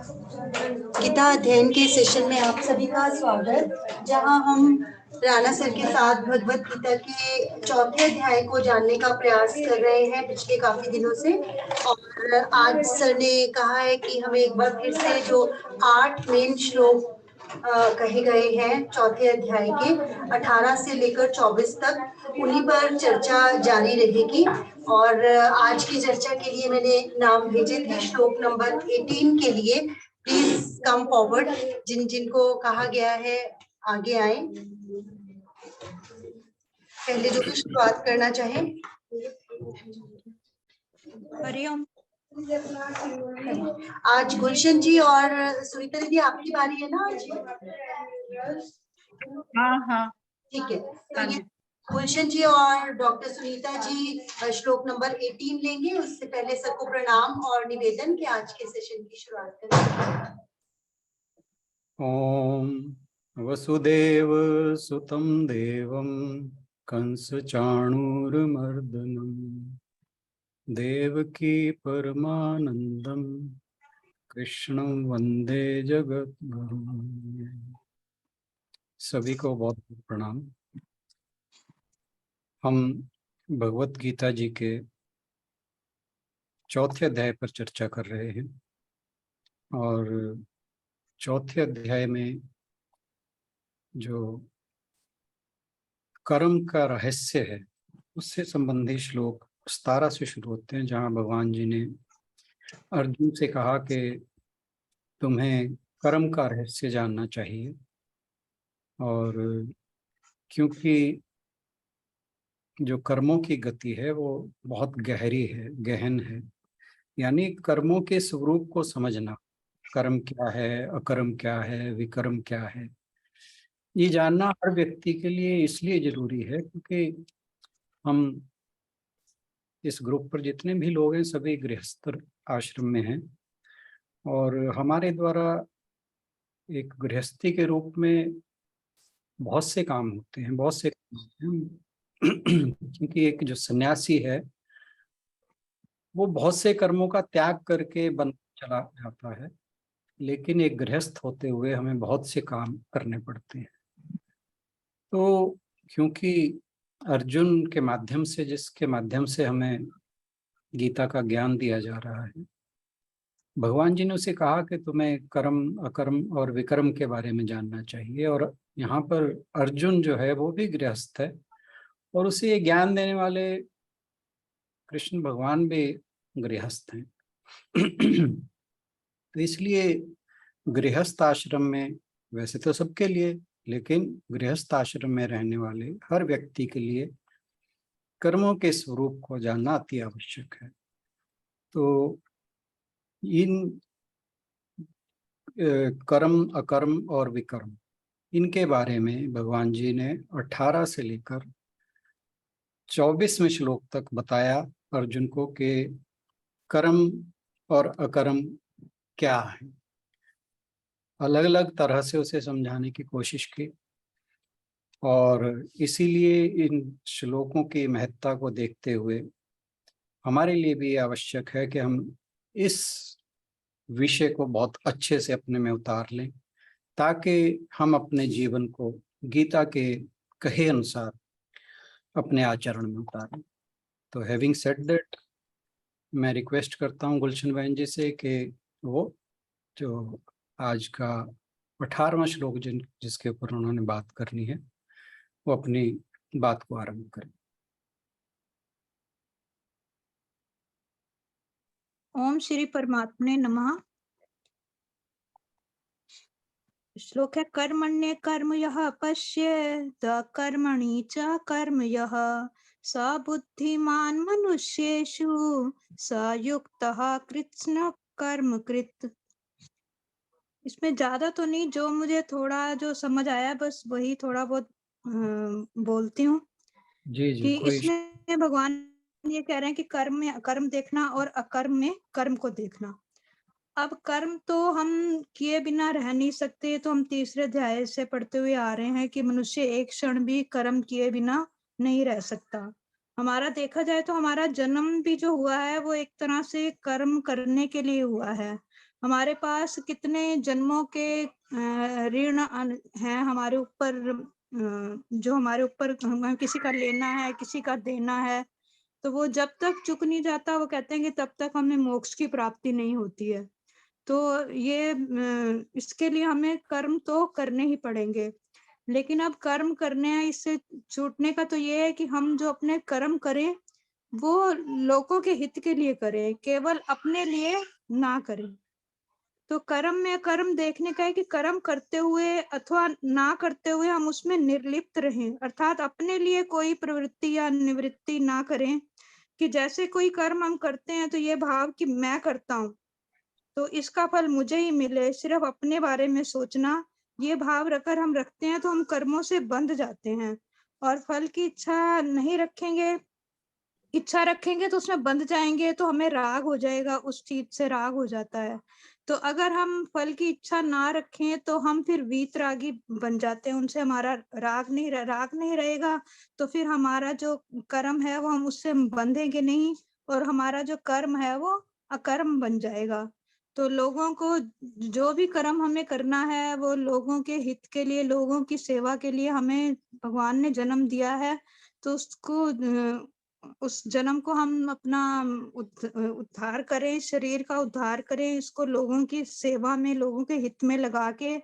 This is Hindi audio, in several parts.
गीता अध्ययन के सेशन में आप सभी का स्वागत, जहां हम राणा सर के साथ भगवत गीता के चौथे अध्याय को जानने का प्रयास कर रहे हैं पिछले काफी दिनों से। और आज सर ने कहा है कि हम एक बार फिर से जो 8 मेन श्लोक कहे गए हैं चौथे अध्याय के 18 से लेकर 24 तक, उन्हीं पर चर्चा जारी रहेगी। और आज की चर्चा के लिए मैंने नाम भेजे थे श्लोक नंबर 18 के लिए। प्लीज कम फॉरवर्ड, जिन जिनको कहा गया है आगे आए। पहले जो भी शुरुआत करना चाहे। हरिओम। आज गुलशन जी और सुनीता दीदी आपकी बारी है ना आज? हाँ ठीक है, तो ये गुलशन जी और डॉक्टर सुनीता जी श्लोक नंबर 18 लेंगे। उससे पहले सबको प्रणाम और निवेदन कि आज के सेशन की शुरुआत करें। ओम वसुदेव सुतं देवं कंस चाणूरमर्दनम देवकी परमानंदम कृष्णं वंदे जगद्गुरुं। सभी को बहुत प्रणाम। हम भगवत गीता जी के चौथे अध्याय पर चर्चा कर रहे हैं और चौथे अध्याय में जो कर्म का रहस्य है उससे संबंधित श्लोक 17 से शुरू होते हैं, जहाँ भगवान जी ने अर्जुन से कहा कि तुम्हें कर्म का रहस्य जानना चाहिए। और क्योंकि जो कर्मों की गति है वो बहुत गहरी है, गहन है, यानी कर्मों के स्वरूप को समझना, कर्म क्या है, अकर्म क्या है, विकर्म क्या है, ये जानना हर व्यक्ति के लिए इसलिए जरूरी है क्योंकि हम इस ग्रुप पर जितने भी लोग हैं सभी गृहस्थ आश्रम में हैं और हमारे द्वारा एक गृहस्थी के रूप में बहुत से काम होते हैं, बहुत से काम होते हैं। क्योंकि एक जो सन्यासी है वो बहुत से कर्मों का त्याग करके बन चला जाता है, लेकिन एक गृहस्थ होते हुए हमें बहुत से काम करने पड़ते हैं। तो क्योंकि अर्जुन के माध्यम से, जिसके माध्यम से हमें गीता का ज्ञान दिया जा रहा है, भगवान जी ने उसे कहा कि तुम्हें कर्म, अकर्म और विकर्म के बारे में जानना चाहिए। और यहाँ पर अर्जुन जो है वो भी गृहस्थ है और उसे ये ज्ञान देने वाले कृष्ण भगवान भी गृहस्थ हैं। तो इसलिए गृहस्थ आश्रम में, वैसे तो सबके लिए, लेकिन गृहस्थ आश्रम में रहने वाले हर व्यक्ति के लिए कर्मों के स्वरूप को जानना अति आवश्यक है। तो इन कर्म, अकर्म और विकर्म, इनके बारे में भगवान जी ने 18 से लेकर 24वें श्लोक तक बताया अर्जुन को कि कर्म और अकर्म क्या है। अलग अलग तरह से उसे समझाने की कोशिश की और इसीलिए इन श्लोकों की महत्ता को देखते हुए हमारे लिए भी आवश्यक है कि हम इस विषय को बहुत अच्छे से अपने में उतार लें ताकि हम अपने जीवन को गीता के कहे अनुसार अपने आचरण में उतारें। तो हैविंग सेड दैट, मैं रिक्वेस्ट करता हूँ गुलशन बहन जी से कि वो जो आज का 18वां श्लोक जिसके ऊपर उन्होंने बात करनी है वो अपनी बात को आरंभ करें। ओम श्री परमात्मने नमः। श्लोक है कर्मण्ये कर्म यः पश्येत् कर्मणि च कर्म यः स बुद्धिमान् मनुष्येषु स युक्तः कृत्स्न कर्म कृत्। इसमें ज्यादा तो नहीं, जो मुझे थोड़ा जो समझ आया बस वही थोड़ा बहुत बोलती हूँ। जी जी, कि कोई इसमें भगवान ये कह रहे हैं कि कर्म में अकर्म देखना और अकर्म में कर्म को देखना। अब कर्म तो हम किए बिना रह नहीं सकते, तो हम तीसरे अध्याय से पढ़ते हुए आ रहे हैं कि मनुष्य एक क्षण भी कर्म किए बिना नहीं रह सकता। हमारा देखा जाए तो हमारा जन्म भी जो हुआ है वो एक तरह से कर्म करने के लिए हुआ है। हमारे पास कितने जन्मों के ऋण हैं हमारे ऊपर, जो हमारे ऊपर हमें किसी का लेना है, किसी का देना है, तो वो जब तक चुक नहीं जाता, वो कहते हैं कि तब तक हमें मोक्ष की प्राप्ति नहीं होती है। तो ये इसके लिए हमें कर्म तो करने ही पड़ेंगे। लेकिन अब कर्म करने हैं, इससे छूटने का तो ये है कि हम जो अपने कर्म करें, वो लोगों के हित के लिए करें, केवल अपने लिए ना करें। तो कर्म में कर्म देखने का है कि कर्म करते हुए अथवा ना करते हुए हम उसमें निर्लिप्त रहें, अर्थात अपने लिए कोई प्रवृत्ति या निवृत्ति ना करें, कि जैसे कोई कर्म हम करते हैं तो ये भाव कि मैं करता हूँ तो इसका फल मुझे ही मिले, सिर्फ अपने बारे में सोचना, ये भाव रखकर हम रखते हैं तो हम कर्मों से बंध जाते हैं। और फल की इच्छा नहीं रखेंगे, इच्छा रखेंगे तो उसमें बंध जाएंगे, तो हमें राग हो जाएगा, उस चीज से राग हो जाता है। तो अगर हम फल की इच्छा ना रखें तो हम फिर वीतरागी बन जाते हैं, उनसे हमारा राग नहीं रहेगा, तो फिर हमारा जो कर्म है वो हम उससे बंधेंगे नहीं, और हमारा जो कर्म है वो अकर्म बन जाएगा। तो लोगों को जो भी कर्म हमें करना है वो लोगों के हित के लिए, लोगों की सेवा के लिए हमें भगवान ने जन्म दिया है, तो उसको उस जन्म को हम अपना उद्धार करें, शरीर का उद्धार करें, इसको लोगों की सेवा में, लोगों के हित में लगा के।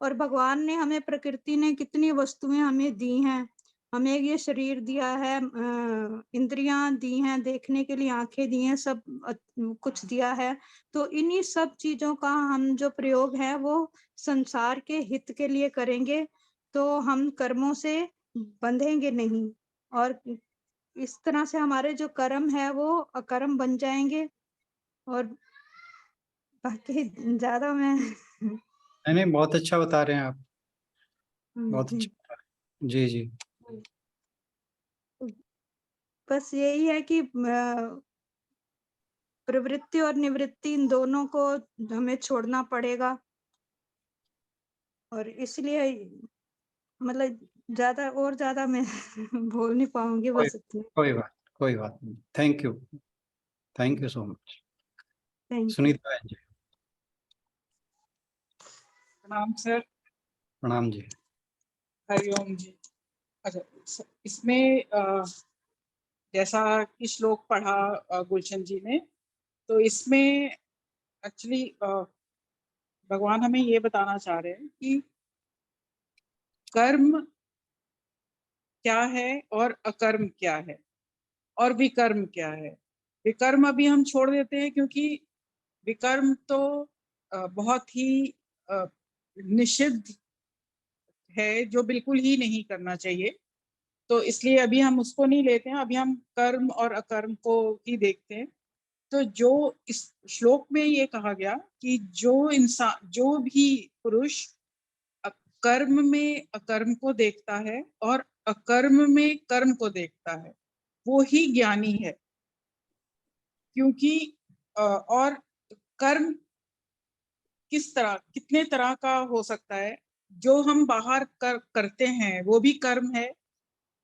और भगवान ने हमें, प्रकृति ने कितनी वस्तुएं हमें दी हैं, हमें ये शरीर दिया है, इंद्रियां दी हैं, देखने के लिए आंखें दी हैं, सब कुछ दिया है। तो इन्हीं सब चीजों का हम जो प्रयोग है वो संसार के हित के लिए करेंगे, तो हम कर्मों से बंधेंगे नहीं, और इस तरह से हमारे जो कर्म है वो अकर्म बन जाएंगे। और बाकी ज्यादा मैं नहीं नहीं, बहुत अच्छा बता रहे हैं आप, बहुत जी, अच्छा बता रहे हैं। जी जी। बस यही है कि प्रवृत्ति और निवृत्ति इन दोनों को हमें छोड़ना पड़ेगा, और इसलिए मतलब ज्यादा मैं बोल नहीं पाऊंगी, कोई बस इतना। कोई बात नहीं। Thank you so much. Thank you. Sunita बहन जी। प्रणाम सर। प्रणाम जी। हरिओम जी। अच्छा, इसमें जैसा कि श्लोक पढ़ा गुलशन जी ने, तो इसमें एक्चुअली भगवान हमें ये बताना चाह रहे हैं कि कर्म क्या है और अकर्म क्या है और विकर्म क्या है। विकर्म अभी हम छोड़ देते हैं, क्योंकि विकर्म तो बहुत ही निषिद्ध है, जो बिल्कुल ही नहीं करना चाहिए। तो इसलिए अभी हम उसको नहीं लेते हैं, अभी हम कर्म और अकर्म को ही देखते हैं। तो जो इस श्लोक में ये कहा गया कि जो इंसान, जो भी पुरुष कर्म में अकर्म को देखता है और अकर्म में कर्म को देखता है, वो ही ज्ञानी है। क्योंकि और कर्म किस तरह, कितने तरह का हो सकता है। जो हम बाहर करते हैं वो भी कर्म है,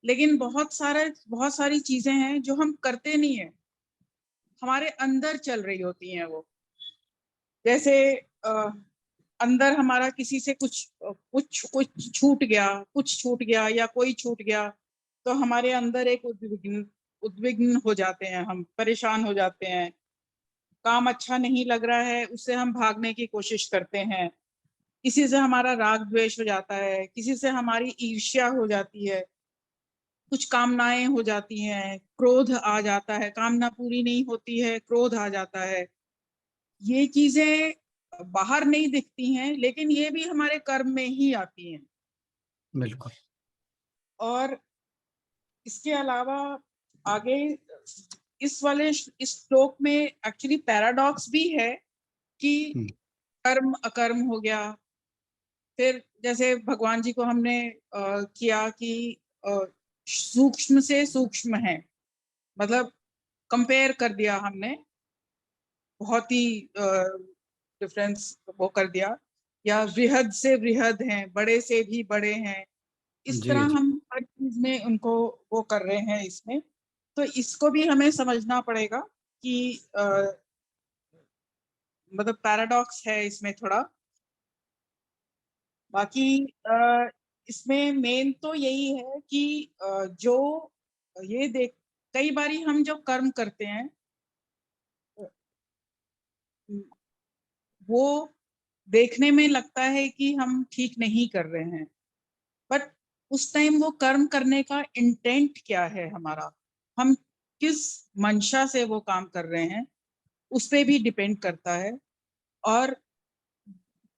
लेकिन बहुत सारी चीजें हैं जो हम करते नहीं है, हमारे अंदर चल रही होती हैं वो। जैसे अंदर हमारा किसी से कुछ छूट गया या कोई छूट गया, तो हमारे अंदर एक उद्विग्न हो जाते हैं, हम परेशान हो जाते हैं। काम अच्छा नहीं लग रहा है, उससे हम भागने की कोशिश करते हैं। किसी से हमारा राग द्वेष हो जाता है, किसी से हमारी ईर्ष्या हो जाती है, कुछ कामनाएं हो जाती हैं, क्रोध आ जाता है, कामना पूरी नहीं होती है, क्रोध आ जाता है। ये चीजें बाहर नहीं दिखती हैं, लेकिन ये भी हमारे कर्म में ही आती हैं। बिल्कुल। और इसके अलावा आगे इस श्लोक में एक्चुअली पैराडॉक्स भी है कि कर्म अकर्म हो गया। फिर जैसे भगवान जी को हमने किया कि सूक्ष्म से सूक्ष्म है, मतलब कंपेयर कर दिया हमने, बहुत ही डिफरेंस वो कर दिया, या वृहद से वृहद हैं, बड़े से भी बड़े हैं। इस जी तरह जी। हम हर चीज में उनको वो कर रहे हैं इसमें। तो इसको भी हमें समझना पड़ेगा कि मतलब पैराडॉक्स है इसमें थोड़ा। बाकी इसमें मेन तो यही है कि जो ये देख, कई बारी हम जो कर्म करते हैं वो देखने में लगता है कि हम ठीक नहीं कर रहे हैं, बट उस टाइम वो कर्म करने का इंटेंट क्या है हमारा, हम किस मंशा से वो काम कर रहे हैं उस पे भी डिपेंड करता है। और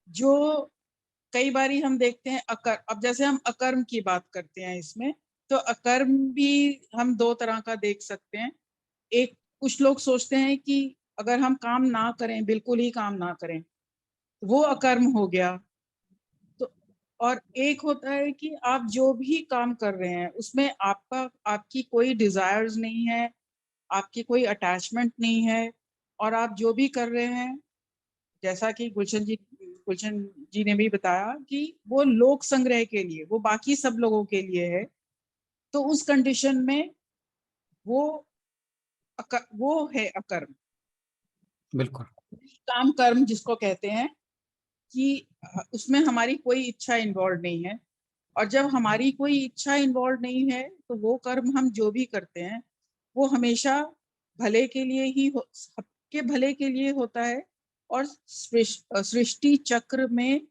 जो कई बारी हम देखते हैं अब जैसे हम अकर्म की बात करते हैं इसमें, तो अकर्म भी हम दो तरह का देख सकते हैं। एक, कुछ लोग सोचते हैं कि अगर हम काम ना करें, बिल्कुल ही काम ना करें, वो अकर्म हो गया। तो और एक होता है कि आप जो भी काम कर रहे हैं उसमें आपकी कोई डिजायर्स नहीं है, आपकी कोई अटैचमेंट नहीं है, और आप जो भी कर रहे हैं, जैसा कि गुलशन जी ने भी बताया कि वो लोक संग्रह के लिए, वो बाकी सब लोगों के लिए है, तो उस कंडीशन में वो वो है अकर्म। बिल्कुल। काम कर्म जिसको कहते हैं कि उसमें हमारी कोई इच्छा इन्वॉल्व नहीं है, और जब हमारी कोई इच्छा इन्वॉल्व नहीं है तो वो कर्म हम जो भी करते हैं वो हमेशा भले के लिए ही सबके भले के लिए होता है, और सृष्टि चक्र में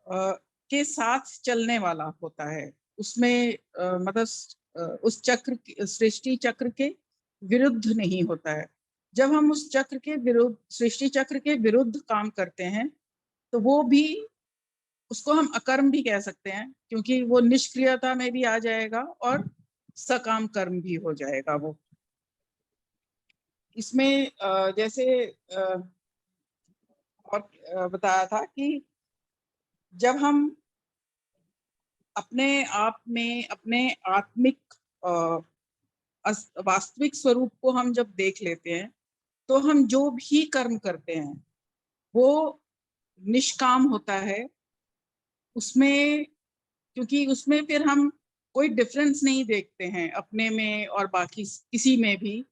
के साथ चलने वाला होता है। उसमें मतलब उस चक्र, सृष्टि चक्र के विरुद्ध नहीं होता है। जब हम उस चक्र के विरुद्ध, सृष्टि चक्र के विरुद्ध काम करते हैं तो वो भी, उसको हम अकर्म भी कह सकते हैं, क्योंकि वो निष्क्रियता में भी आ जाएगा और सकाम कर्म भी हो जाएगा वो। इसमें जैसे और बताया था कि जब हम अपने आप में अपने आत्मिक वास्तविक स्वरूप को हम जब देख लेते हैं, तो हम जो भी कर्म करते हैं वो निष्काम होता है उसमें, क्योंकि उसमें फिर हम कोई डिफरेंस नहीं देखते हैं अपने में और बाकी किसी में भी।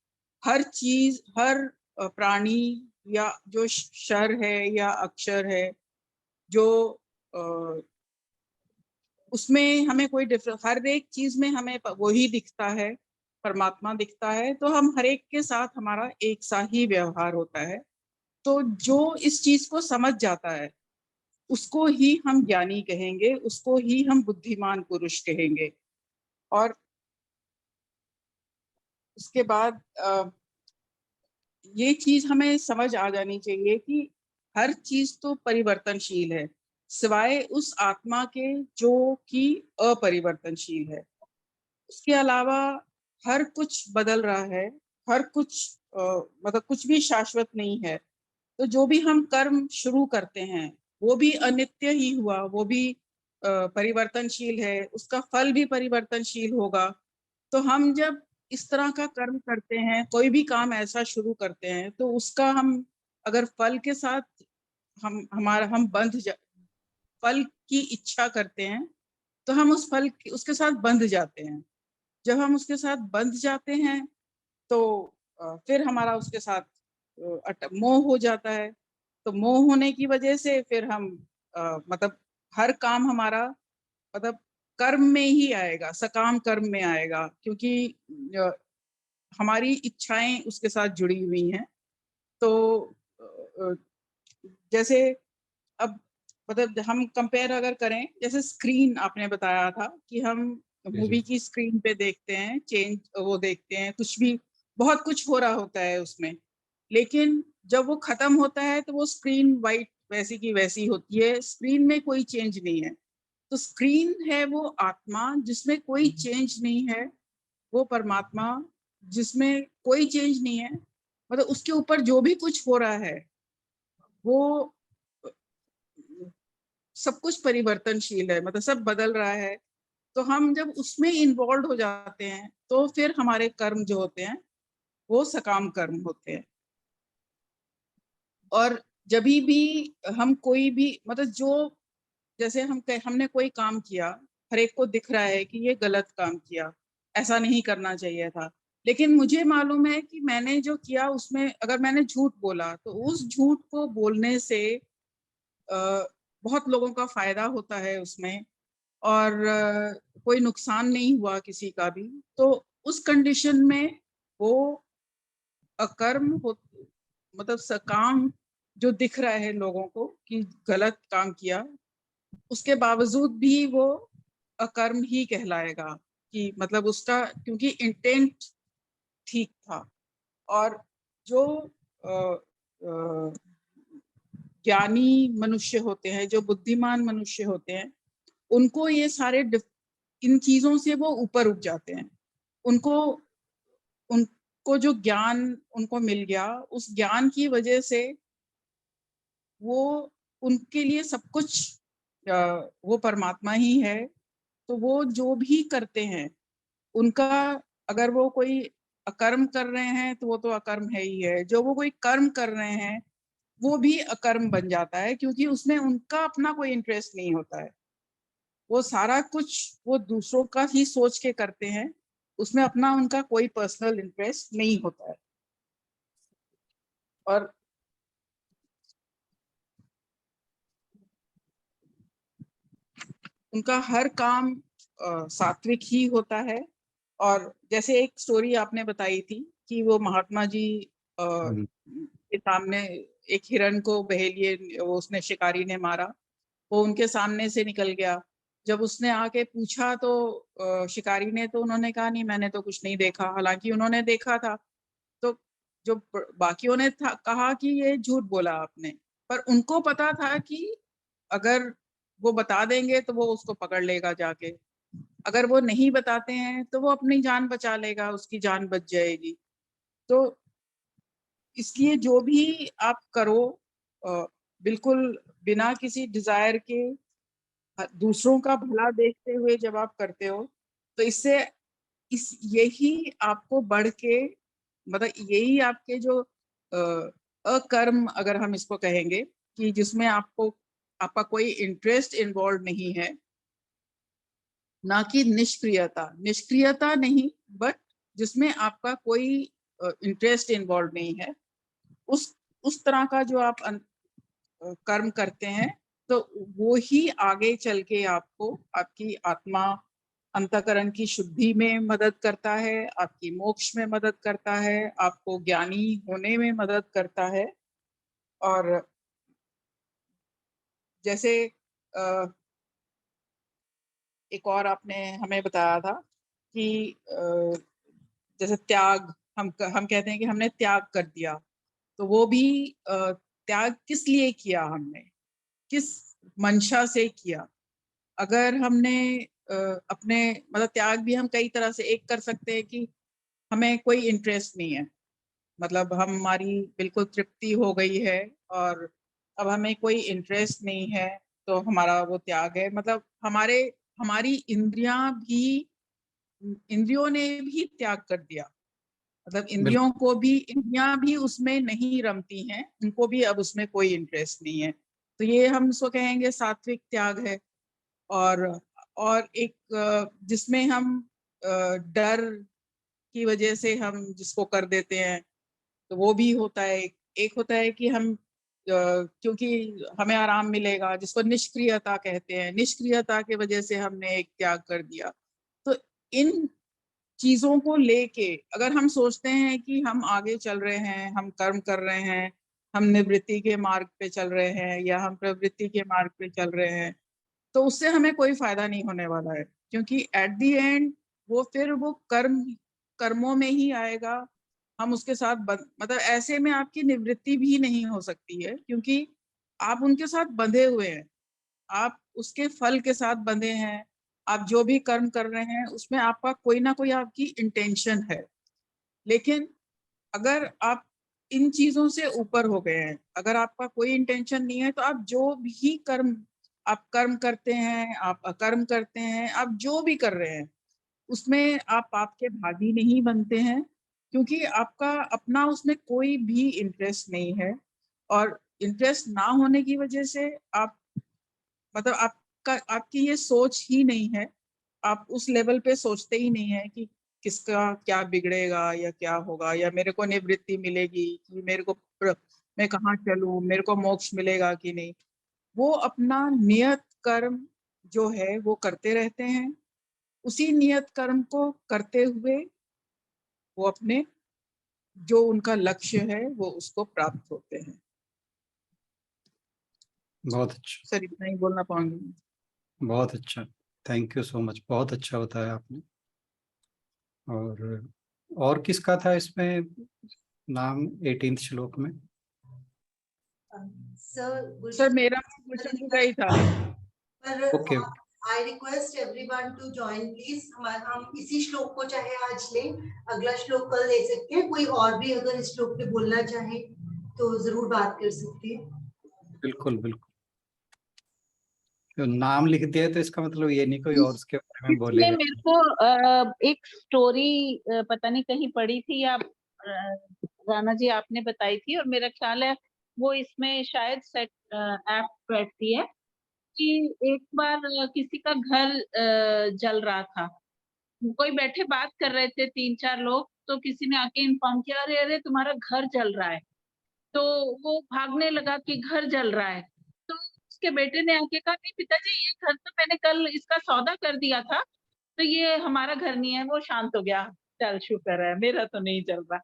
हर चीज, हर प्राणी या जो क्षर है या अक्षर है, जो उसमें हमें कोई डिफरेंस, हर एक चीज में हमें वही दिखता है, परमात्मा दिखता है, तो हम हर एक के साथ हमारा एक सा ही व्यवहार होता है। तो जो इस चीज को समझ जाता है उसको ही हम ज्ञानी कहेंगे, उसको ही हम बुद्धिमान पुरुष कहेंगे। और उसके बाद ये चीज हमें समझ आ जानी चाहिए कि हर चीज तो परिवर्तनशील है, सिवाय उस आत्मा के जो कि अपरिवर्तनशील है। उसके अलावा हर कुछ बदल रहा है, हर कुछ मतलब कुछ भी शाश्वत नहीं है। तो जो भी हम कर्म शुरू करते हैं वो भी अनित्य ही हुआ, वो भी परिवर्तनशील है, उसका फल भी परिवर्तनशील होगा। तो हम जब इस तरह का कर्म करते हैं, कोई भी काम ऐसा शुरू करते हैं, तो उसका हम अगर फल के साथ हम फल की इच्छा करते हैं, तो हम उसके साथ बंध जाते हैं। जब हम उसके साथ बंध जाते हैं तो फिर हमारा उसके साथ मोह हो जाता है। तो मोह होने की वजह से फिर हम मतलब हर काम हमारा मतलब कर्म में ही आएगा, सकाम कर्म में आएगा, क्योंकि अ, हमारी इच्छाएं उसके साथ जुड़ी हुई हैं। तो अ, जैसे अब मतलब हम कंपेयर अगर करें, जैसे स्क्रीन आपने बताया था कि हम जी जी। मूवी की स्क्रीन पे देखते हैं, वो देखते हैं, कुछ भी बहुत कुछ हो रहा होता है उसमें, लेकिन जब वो खत्म होता है तो वो स्क्रीन वाइट वैसी की वैसी होती है, स्क्रीन में कोई चेंज नहीं है। तो स्क्रीन है वो आत्मा जिसमें कोई चेंज नहीं है, वो परमात्मा जिसमें कोई चेंज नहीं है, मतलब उसके ऊपर जो भी कुछ हो रहा है वो सब कुछ परिवर्तनशील है, मतलब सब बदल रहा है। तो हम जब उसमें इन्वॉल्व हो जाते हैं तो फिर हमारे कर्म जो होते हैं वो सकाम कर्म होते हैं। और जब भी हम कोई भी मतलब जो, जैसे हमने कोई काम किया, हर एक को दिख रहा है कि ये गलत काम किया, ऐसा नहीं करना चाहिए था, लेकिन मुझे मालूम है कि मैंने जो किया उसमें अगर मैंने झूठ बोला तो उस झूठ को बोलने से बहुत लोगों का फायदा होता है उसमें, और कोई नुकसान नहीं हुआ किसी का भी। तो उस कंडीशन में वो अकर्म हो, मतलब काम जो दिख रहा है लोगों को कि गलत काम किया, उसके बावजूद भी वो अकर्म ही कहलाएगा, कि मतलब उसका क्योंकि इंटेंट ठीक था। और जो ज्ञानी मनुष्य होते हैं, जो बुद्धिमान मनुष्य होते हैं, उनको ये सारे इन चीजों से वो ऊपर उठ जाते हैं। उनको जो ज्ञान उनको मिल गया, उस ज्ञान की वजह से वो उनके लिए सब कुछ वो परमात्मा ही है। तो वो जो भी करते हैं उनका, अगर वो कोई अकर्म कर रहे हैं तो वो तो अकर्म है ही है, जो वो कोई कर्म कर रहे हैं वो भी अकर्म बन जाता है, क्योंकि उसमें उनका अपना कोई इंटरेस्ट नहीं होता है। वो सारा कुछ वो दूसरों का ही सोच के करते हैं, उसमें अपना उनका कोई पर्सनल इंटरेस्ट नहीं होता है। और उनका हर काम सात्विक ही होता है। और जैसे एक स्टोरी आपने बताई थी कि वो महात्मा जी के सामने एक हिरण को बहेलिए वो उसने शिकारी ने मारा, वो उनके सामने से निकल गया। जब उसने आके पूछा तो शिकारी ने तो उन्होंने कहा नहीं मैंने तो कुछ नहीं देखा, हालांकि उन्होंने देखा था। तो जो बाकियों ने कहा कि ये झूठ बोला आपने, पर उनको पता था कि अगर वो बता देंगे तो वो उसको पकड़ लेगा जाके, अगर वो नहीं बताते हैं तो वो अपनी जान बचा लेगा, उसकी जान बच जाएगी। तो इसलिए जो भी आप करो बिल्कुल बिना किसी डिजायर के, दूसरों का भला देखते हुए जब आप करते हो, तो इससे यही आपको बढ़ के, मतलब यही आपके जो अकर्म अगर हम इसको कहेंगे, कि जिसमें आपका कोई इंटरेस्ट इन्वॉल्व नहीं है, ना कि निष्क्रियता, निष्क्रियता नहीं, बट जिसमें आपका कोई इंटरेस्ट इन्वॉल्व नहीं है, उस तरह का जो आप कर्म करते हैं, तो वो ही आगे चल के आपको आपकी आत्मा अंतःकरण की शुद्धि में मदद करता है, आपकी मोक्ष में मदद करता है, आपको ज्ञानी होने में मदद करता है। और जैसे एक और आपने हमें बताया था कि जैसे त्याग, हम कहते हैं कि हमने त्याग कर दिया, तो वो भी त्याग किस लिए किया, हमने किस मंशा से किया। अगर हमने अपने मतलब त्याग भी हम कई तरह से एक कर सकते हैं कि हमें कोई इंटरेस्ट नहीं है, मतलब हमारी बिल्कुल तृप्ति हो गई है और अब हमें कोई इंटरेस्ट नहीं है, तो हमारा वो त्याग है। मतलब हमारी इंद्रियों ने भी त्याग कर दिया, मतलब इंद्रियां भी उसमें नहीं रमती हैं, उनको भी अब उसमें कोई इंटरेस्ट नहीं है। तो ये हम इसको कहेंगे सात्विक त्याग है। और एक जिसमें हम डर की वजह से हम जिसको कर देते हैं, तो वो भी होता है। एक होता है कि हम क्योंकि हमें आराम मिलेगा, जिसको निष्क्रियता कहते हैं, निष्क्रियता की वजह से हमने एक त्याग कर दिया। तो इन चीजों को लेके अगर हम सोचते हैं कि हम आगे चल रहे हैं, हम कर्म कर रहे हैं, हम निवृत्ति के मार्ग पे चल रहे हैं या हम प्रवृत्ति के मार्ग पे चल रहे हैं, तो उससे हमें कोई फायदा नहीं होने वाला है, क्योंकि एट द एंड वो फिर वो कर्मों में ही आएगा। हम उसके साथ मतलब ऐसे में आपकी निवृत्ति भी नहीं हो सकती है, क्योंकि आप उनके साथ बंधे हुए हैं, आप उसके फल के साथ बंधे हैं। आप जो भी कर्म कर रहे हैं उसमें आपका कोई ना कोई आपकी इंटेंशन है। लेकिन अगर आप इन चीजों से ऊपर हो गए हैं, अगर आपका कोई इंटेंशन नहीं है, तो आप जो भी कर्म करते हैं, आप अकर्म करते हैं, आप जो भी कर रहे हैं उसमें आप पाप के भागी नहीं बनते हैं, क्योंकि आपका अपना उसमें कोई भी इंटरेस्ट नहीं है। और इंटरेस्ट ना होने की वजह से आप मतलब आपकी ये सोच ही नहीं है, आप उस लेवल पे सोचते ही नहीं है कि किसका क्या बिगड़ेगा या क्या होगा, या मेरे को निवृत्ति मिलेगी कि मेरे को मैं कहाँ चलूं, मेरे को मोक्ष मिलेगा कि नहीं। वो अपना नियत कर्म जो है वो करते रहते हैं, उसी नियत कर्म को करते हुए वो अपने जो उनका लक्ष्य है वो उसको प्राप्त होते हैं। बहुत अच्छा, सर इतना ही बोलना पाऊंगी। बहुत अच्छा। थैंक यू सो मच, बहुत अच्छा बताया आपने। और किसका था इसमें नाम 18th श्लोक में? सर मेरा गुलशन जी का ही था। पर okay, I request everyone to join please. हम इसी श्लोक को चाहे आज लें, अगला श्लोक कल ले सकते हैं। कोई और भी अगर इस श्लोक पे बोलना चाहे तो जरूर बात कर सकते हैं। बिल्कुल बिल्कुल। तो नाम लिख दिया तो इसका मतलब ये नहीं कोई और उसके बारे में इसमें बोलेगा। मेरे को एक स्टोरी पता नहीं कहीं पढ़ी थी या राणा जी आपने बताई थी, और मेरा ख्याल है वो इसमें शायद सेट ऐप बैठती है कि एक बार किसी का घर जल रहा था। कोई बैठे बात कर रहे थे 3-4 लोग, तो किसी ने आके इन्फॉर्म किया, अरे अरे तुम्हारा घर जल रहा है। तो वो भागने लगा कि घर जल रहा है। तो उसके बेटे ने आके कहा, नहीं पिताजी ये घर तो मैंने कल इसका सौदा कर दिया था, तो ये हमारा घर नहीं है। वो शांत हो गया, चल शुक्र है मेरा तो नहीं जल रहा।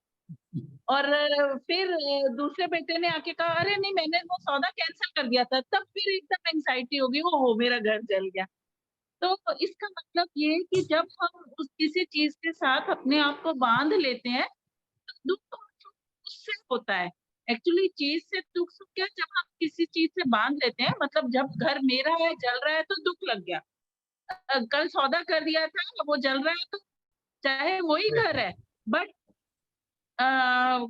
और फिर दूसरे बेटे ने आके कहा, अरे नहीं मैंने वो सौदा कैंसिल कर दिया था। तब फिर एकदम एंग्जाइटी हो गई, ओहो मेरा घर जल गया। तो इसका मतलब ये है कि जब हम उस किसी चीज के साथ अपने आप को बांध लेते हैं तो दुख और सुख उससे होता है। एक्चुअली चीज से दुख सुख क्या, जब हम किसी चीज से बांध लेते हैं, मतलब जब घर मेरा है जल रहा है तो दुख लग गया। कल सौदा कर दिया था वो जल रहा है तो चाहे वही घर है बट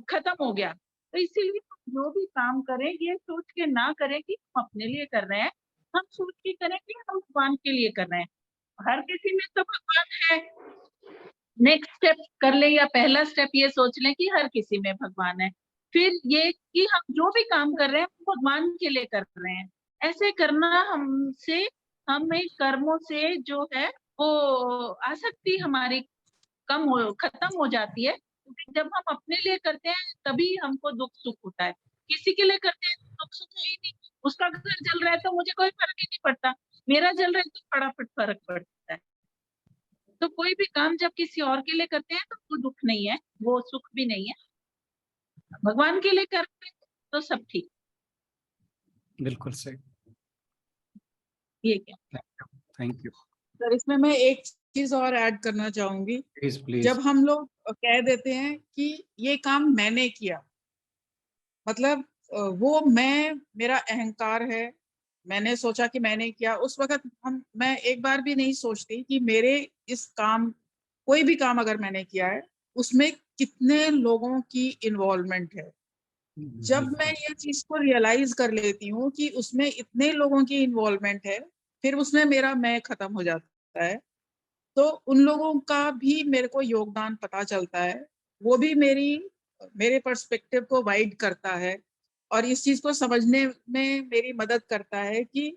खत्म हो गया। तो इसीलिए हम जो भी काम करें ये सोच के ना करें कि हम अपने लिए कर रहे हैं, हम सोच के करें कि हम भगवान के लिए कर रहे हैं। हर किसी में तो भगवान है। नेक्स्ट स्टेप कर ले या पहला स्टेप ये सोच लें कि हर किसी में भगवान है। फिर ये कि हम जो भी काम कर रहे हैं वो भगवान के लिए कर रहे हैं। ऐसे करना हमसे, हमें कर्मों से जो है वो आसक्ति हमारी खत्म हो जाती है। क्योंकि जब हम अपने लिए करते हैं तभी हमको दुख सुख होता है। किसी के लिए करते हैं तो दुख सुख है ही नहीं। उसका घर जल रहा है तो मुझे कोई फर्क ही नहीं पड़ता, मेरा जल रहा है तो फटाफट फर्क पड़ता है। तो कोई भी काम जब किसी और के लिए करते हैं तो वो दुख नहीं है, वो सुख भी नहीं है। भगवान के लिए करते हैं तो सब ठीक। बिल्कुल सही। ये क्या थैंक यू। सर इसमें मैं एक चीज और ऐड करना चाहूंगी। Please please. जब हम लोग कह देते हैं कि ये काम मैंने किया, मतलब वो मेरा अहंकार है, मैंने सोचा कि मैंने किया। उस वक्त मैं एक बार भी नहीं सोचती कि मेरे इस काम, कोई भी काम अगर मैंने किया है उसमें कितने लोगों की इन्वॉल्वमेंट है। जब मैं ये चीज को रियलाइज कर लेती हूँ कि उसमें इतने लोगों की इन्वॉल्वमेंट है, फिर उसमें मेरा मैं खत्म हो जाता है। तो उन लोगों का भी मेरे को योगदान पता चलता है, वो भी मेरे पर्सपेक्टिव को वाइड करता है और इस चीज को समझने में मेरी मदद करता है कि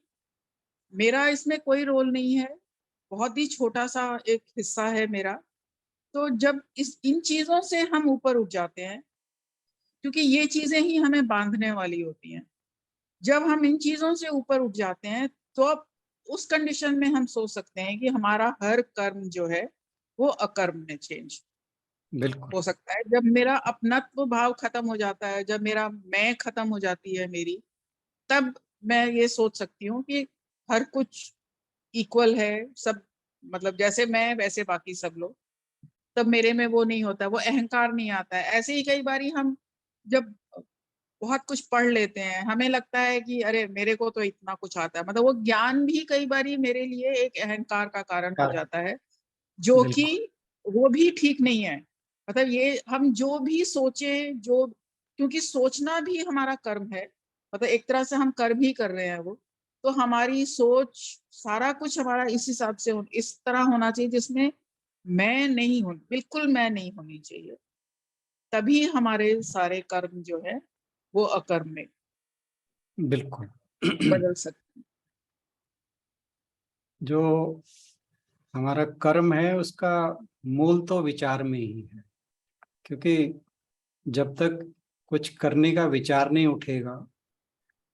मेरा इसमें कोई रोल नहीं है, बहुत ही छोटा सा एक हिस्सा है मेरा। तो जब इन चीजों से हम ऊपर उठ जाते हैं, क्योंकि ये चीजें ही हमें बांधने वाली होती हैं, जब हम इन चीजों से ऊपर उठ जाते हैं तो अब उस कंडीशन में हम सोच सकते हैं कि हमारा हर कर्म जो है वो अकर्म में चेंज बिल्कुल हो सकता है। जब मेरा अपनत्व भाव खत्म हो जाता है, जब मेरा मैं खत्म हो जाती है मेरी, तब मैं ये सोच सकती हूँ कि हर कुछ इक्वल है, सब मतलब जैसे मैं वैसे बाकी सब लोग। तब मेरे में वो नहीं होता, वो अहंकार नहीं आता है। ऐसे ही कई बारी हम जब बहुत कुछ पढ़ लेते हैं, हमें लगता है कि अरे मेरे को तो इतना कुछ आता है, मतलब वो ज्ञान भी कई बारी मेरे लिए एक अहंकार का कारण हो जाता है, जो कि बिल्कुल वो भी ठीक नहीं है। मतलब ये हम जो भी सोचे, जो, क्योंकि सोचना भी हमारा कर्म है, मतलब एक तरह से हम कर्म ही कर रहे हैं वो। तो हमारी सोच, सारा कुछ हमारा इस हिसाब से इस तरह होना चाहिए जिसमें मैं नहीं हूं, बिल्कुल मैं नहीं होनी चाहिए। तभी हमारे सारे कर्म जो है वो अकर्म में बिल्कुल। बदल सकते हैं। जो हमारा कर्म है उसका मूल तो विचार में ही है, क्योंकि जब तक कुछ करने का विचार नहीं उठेगा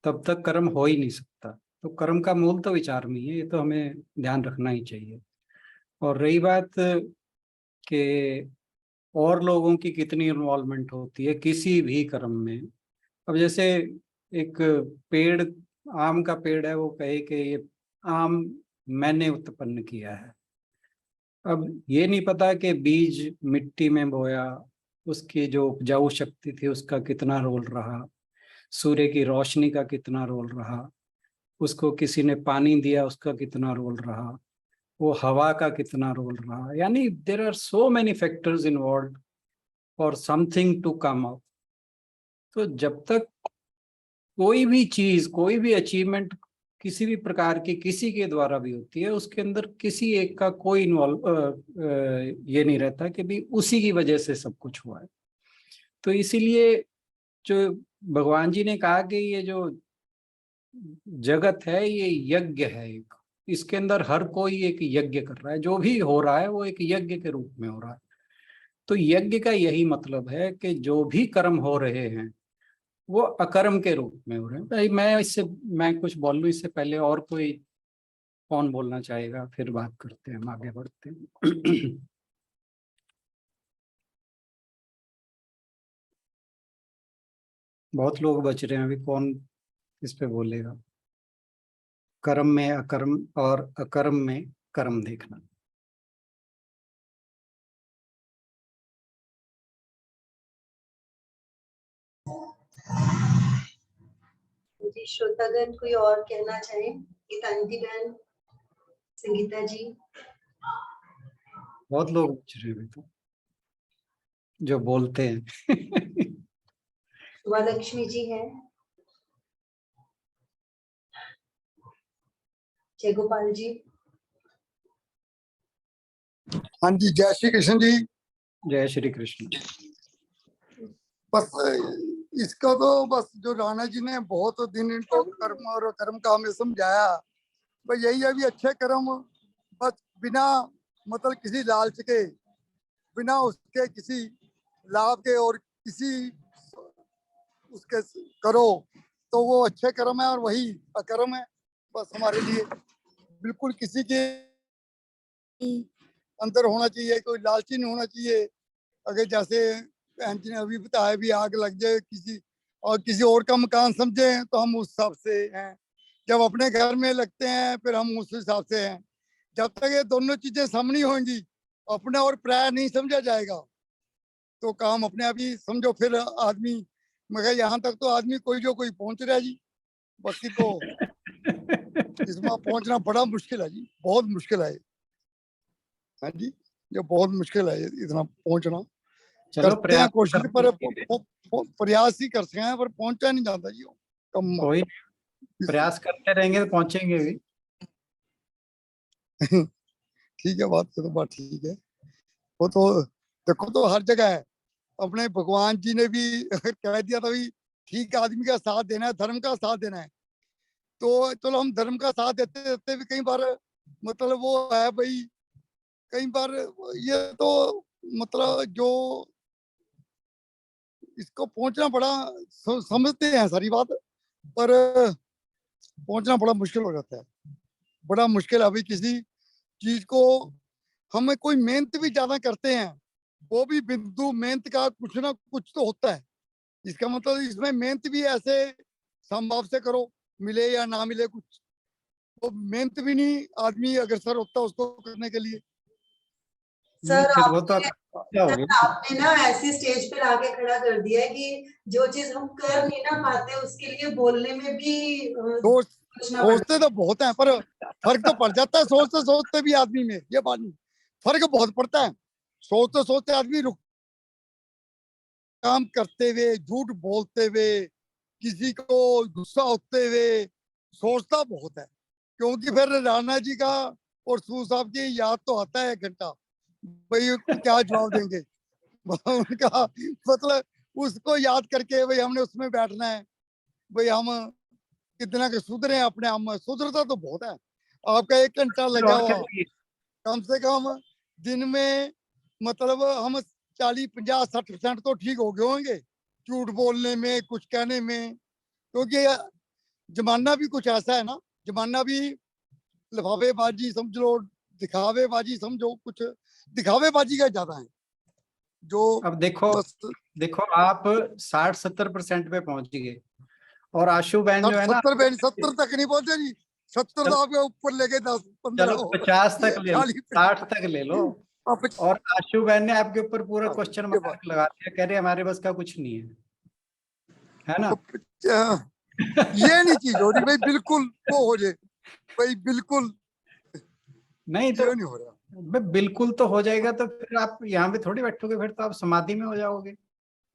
तब तक कर्म हो ही नहीं सकता। तो कर्म का मूल तो विचार में ही है, ये तो हमें ध्यान रखना ही चाहिए। और रही बात कि और लोगों की कितनी इन्वॉल्वमेंट होती है किसी भी कर्म में, अब जैसे एक पेड़, आम का पेड़ है, वो कहे कि ये आम मैंने उत्पन्न किया है। अब ये नहीं पता कि बीज मिट्टी में बोया, उसकी जो उपजाऊ शक्ति थी उसका कितना रोल रहा, सूर्य की रोशनी का कितना रोल रहा, उसको किसी ने पानी दिया उसका कितना रोल रहा, वो हवा का कितना रोल रहा। यानी there are so many factors involve for something to come up. तो जब तक कोई भी चीज, कोई भी अचीवमेंट किसी भी प्रकार की किसी के द्वारा भी होती है, उसके अंदर किसी एक का कोई ये नहीं रहता कि भी उसी की वजह से सब कुछ हुआ है। तो इसीलिए जो भगवान जी ने कहा कि ये जो जगत है ये यज्ञ है एक, इसके अंदर हर कोई एक यज्ञ कर रहा है, जो भी हो रहा है वो एक यज्ञ के रूप में हो रहा है। तो यज्ञ का यही मतलब है कि जो भी कर्म हो रहे हैं वो अकर्म के रूप में हो रहे हैं। भाई मैं कुछ बोल लूं इससे पहले, और कोई कौन बोलना चाहेगा? फिर बात करते हैं, हम आगे बढ़ते हैं। बहुत लोग बच रहे हैं अभी, कौन इस पे बोलेगा? कर्म में अकर्म और अकर्म में कर्म देखना। जी, श्रोतागण कोई और कहना चाहे? गीतांजलि बहन, संगीता जी। बहुत लोग बच रहे हैं अभी तो जो बोलते हैं। शुभालक्ष्मी जी हैं, जय गोपाल जी। हाँ जी, जय श्री कृष्ण जी। जय श्री कृष्ण। बस इसका तो बस जो राणा जी ने बहुत दिन इनको कर्म और कर्म का हमें समझाया, बस यही है भी अच्छे कर्म बस बिना मतलब किसी लालच के, बिना उसके किसी लाभ के और किसी उसके करो तो वो अच्छे कर्म है, और वही अकर्म है। बस हमारे लिए बिल्कुल किसी के अंदर होना चाहिए, कोई लालची नहीं होना चाहिए। अगर जैसे बहन जी ने अभी बताया भी आग लग जाए किसी और का मकान समझे तो हम उस हिसाब से हैं, जब अपने घर में लगते हैं फिर हम उस हिसाब से हैं। जब तक ये दोनों चीजें सामने होंगी, अपना और पराया नहीं समझा जाएगा, तो काम अपने आप ही समझो। फिर आदमी, मगर यहाँ तक तो आदमी कोई जो कोई पहुंच रहा है जी, बाकी तो इसमें पहुंचना बड़ा मुश्किल है जी, बहुत मुश्किल है। हाँ जी, जो बहुत मुश्किल है इतना पहुंचना। चलो करते हैं प्रयास कोशिश करते पर प्रयास ही करते हैं पर पहुंचा नहीं जाता जी कम। कोई प्रयास करते रहेंगे तो पहुंचेंगे भी। ठीक है, बात तो बात ठीक है। वो तो देखो तो हर जगह है, अपने भगवान जी ने भी कह दिया था भी ठीक आदमी का साथ देना है, धर्म का साथ देना है। तो चलो हम धर्म का साथ देते देते भी कई बार मतलब वो है भाई, कई बार ये तो मतलब जो इसको पहुंचना बड़ा समझते हैं सारी बात, पर पहुंचना बड़ा मुश्किल हो जाता है। बड़ा मुश्किल है भाई, किसी चीज को हमें कोई मेहनत भी ज्यादा करते हैं, वो भी बिंदु मेहनत का कुछ ना कुछ तो होता है। इसका मतलब इसमें मेहनत भी ऐसे संभव से करो, मिले या ना मिले कुछ, तो मेहनत भी नहीं आदमी अग्रसर होता उसको करने के लिए। सर फिर वो तो क्या हो सर गया? आपने ना ऐसी स्टेज पे लाके खड़ा कर दिया है कि जो चीज हम कर नहीं ना पाते उसके लिए बोलने में भी सोचना पड़ता सोचते तो बहुत हैं, पर फर्क तो पड़ जाता है सोचते सोचते भी आदमी में, ये बात नहीं, फर्क बहुत पड़ता है। सोचते सोचते आदमी रुक, काम करते हुए, झूठ बोलते हुए, किसी को गुस्सा होते हुए सोचता बहुत है। क्योंकि फिर राणा जी का और सू साहब की याद तो आता है 1 घंटा, भाई क्या जवाब देंगे। उनका मतलब उसको याद करके भाई हमने उसमें बैठना है, भाई हम कितना के सुधरे अपने आप में। सुधरता तो बहुत है, आपका 1 घंटा फिर लगा और क्या हुआ चाहिए? कम से कम दिन में मतलब हम 40-50-60% तो ठीक हो गए होंगे झूठ बोलने में, कुछ कहने में, क्योंकि जमाना भी कुछ ऐसा है ना, जमाना भी लिफाफेबाजी समझ लो, दिखावेबाजी समझो, कुछ दिखावेबाजी का ज्यादा है जो अब देखो बस देखो आप 60-70% पे पहुंच गए और आशु बहन जो है ना 70 तक नहीं पहुंचे जी, 70 तो आपके ऊपर लेके 10-15 चलो 50 तक ले लो, 40 60 तक ले लो। आप और आशु बहन ने आपके ऊपर पूरा हाँ, क्वेश्चन उसके मार्क लगा दिया, कह रहे हमारे बस का कुछ नहीं है ना। ये नहीं चीज हो रही भाई, बिल्कुल वो हो जाए भाई, बिल्कुल नहीं तो ये नहीं हो रहा। बिल्कुल तो हो जाएगा, तो फिर आप यहाँ पे थोड़ी बैठोगे, फिर तो आप समाधि में हो जाओगे।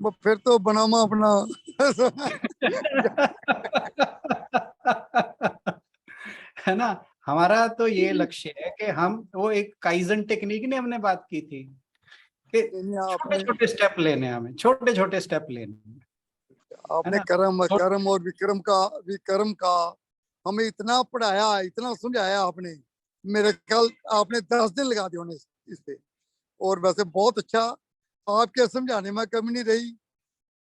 वो फिर तो बनामा अपना है ना। हमारा तो ये लक्ष्य है कि हम वो एक काइजन टेक्निक ने हमने बात की थी कि छोटे आपने छोटे स्टेप लेने हैं, हमें छोटे छोटे स्टेप लेने हैं, है आपने ना। कर्म कर्म और विक्रम का हमें इतना पढ़ाया, इतना समझाया आपने, मेरे ख्याल आपने 10 दिन लगा दिए होने इस पे। और वैसे बहुत अच्छा, आपके समझाने में कमी नहीं रही,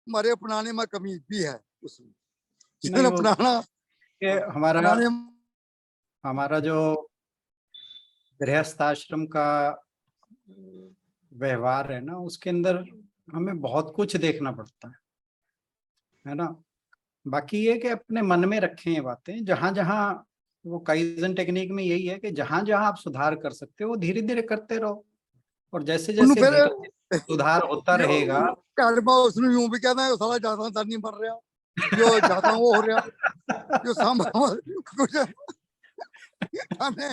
हमारे अपनाने में कमी भी है उसमें, नहीं जितना वो अपनाना कि हमारा अपनाने हमारा जो गृहस्थ आश्रम का व्यवहार है ना, उसके अंदर हमें बहुत कुछ देखना पड़ता है ना। बाकी ये कि अपने मन में रखें ये बातें, जहां जहां वो काइजन टेक्निक में यही है कि जहां जहां आप सुधार कर सकते हो वो धीरे धीरे करते रहो, और जैसे ਉਹਨੂੰ जैसे ਫਿਰ धीरे धीरे सुधार होता रहेगा। ਘਰਮਾ ਉਸ ਨੂੰ यूं भी कहना है साला ज्यादा दर नहीं बन रहा, जो ज्यादा वो हो रहा, जो कुछ हमें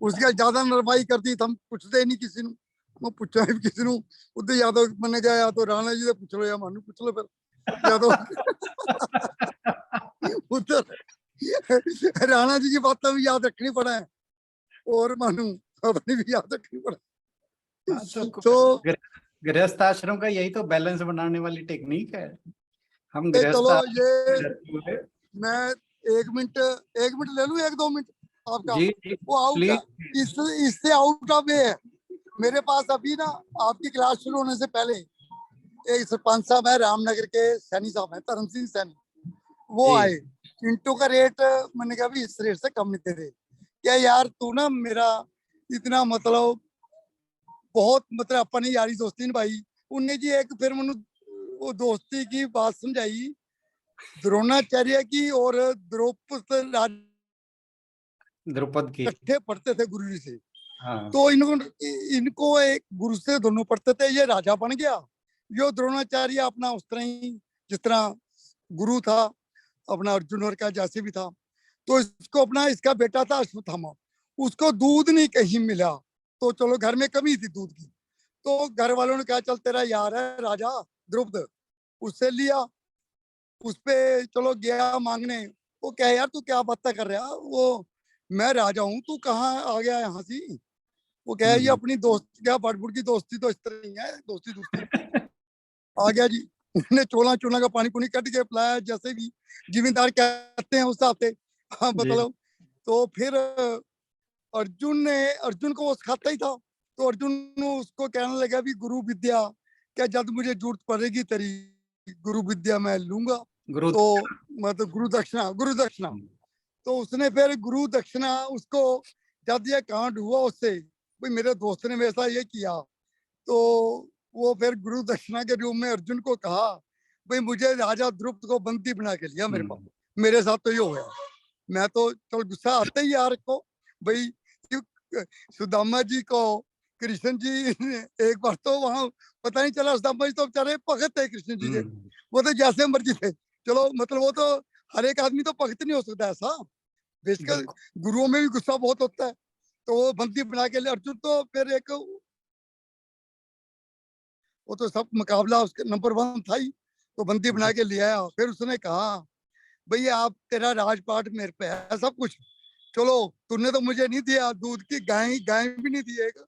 उसका ज्यादा नरमाई करती, हम पूछते ही नहीं किसी ਨੂੰ, मैं पूछा ही किसी ਨੂੰ उधर, या तो मैंने कहा या तो राणा जी से पूछ लो या मानू पूछ लो, फिर या तो उधर राणा जी की बातें भी याद रखनी पड़ा है और मानू अपनी भी याद रखनी पड़ा। तो गृहस्थ आश्रम का यही तो बैलेंस बनाने वाली टेक्निक है। हम चलो गृहस्थ ये मैं 1 मिनट ले लूं, 1-2 मिनट आपका, जी जी वो आउट प्लीज। इससे आउट ऑफ वे है। मेरे पास अभी ना आपकी क्लास शुरू होने से पहले एक सरपंच साहब है रामनगर के, सैनी साहब है, धर्म सिंह सैनी, वो जी। आए, चिंटू का रेट मैंने कहा भी इस रेट से कम नहीं दे रहे, क्या यार तू ना मेरा इतना मतलब बहुत मतलब अपनी यारी दोस्ती निभाई। उन्हें जी एक फिर मैंने वो दोस्ती की बात समझाई द्रोणाचार्य की और द्रौपद द्रुपद की। इकट्ठे पढ़ते थे गुरु जी से, हाँ तो इनको एक गुरु से दोनों पढ़ते थे, ये राजा बन गया, यो द्रोणाचार्य अपना उस तरह ही जिस तरह गुरु था अपना अर्जुन और का जैसे भी था, तो इसको अपना इसका बेटा था अश्वत्थामा, उसको दूध नहीं कहीं मिला, तो चलो घर में कमी थी दूध की, तो घर वालों ने कहा चल तेरा यार है राजा द्रुपद, उससे लिया, उस पे चलो गया मांगने, वो कह यार तू क्या बातें कर रहा, वो मैं राजा हूँ तू कहाँ आ गया यहाँ से, वो कह ये अपनी दोस्त क्या बड़बुड़ की दोस्ती तो इस तरह नहीं है, दोस्ती दोस्ती आ गया जी। उन्हें चोला चोला का पानी पुनी कट के पिलाया, जैसे भी जिम्मेदार कहते हैं उस हिसाब से, हाँ मतलब। तो फिर अर्जुन को वो सिखाता ही था, तो अर्जुन उसको कहने लगा भी गुरु विद्या क्या जब मुझे जरूरत पड़ेगी तेरी गुरु विद्या मैं लूंगा, गुरु। तो मतलब गुरु दक्षिणा। तो उसने फिर गुरु दक्षिणा उसको जब ये कांड हुआ उससे, भाई मेरे दोस्त ने वैसा ये किया, तो वो फिर गुरु दक्षिणा के रूप में अर्जुन को कहा भाई मुझे राजा द्रुपद को बंदी बना के लिया मेरे पास, मेरे साथ तो ये हो गया, मैं तो चल गुस्सा आता ही यार को भाई, सुदामा जी को कृष्ण जी एक बार तो वहां पता नहीं चला, सुदामा जी तो बेचारे भगत थे कृष्ण जी के, वो तो जैसे मर्जी थे, चलो मतलब वो तो हर एक आदमी तो भगत नहीं हो सकता ऐसा, बेशक गुरुओं में भी गुस्सा बहुत होता है, तो वो बंदी बना के लिए अर्जुन तो फिर एक वो तो सब मुकाबला उसके नंबर 1 था ही, तो बंदी बना के ले आया, फिर उसने कहा भैया आप तेरा राजपाट मेरे पे है सब कुछ, चलो तूने तो मुझे नहीं दिया दूध की गाय भी नहीं दिएगा,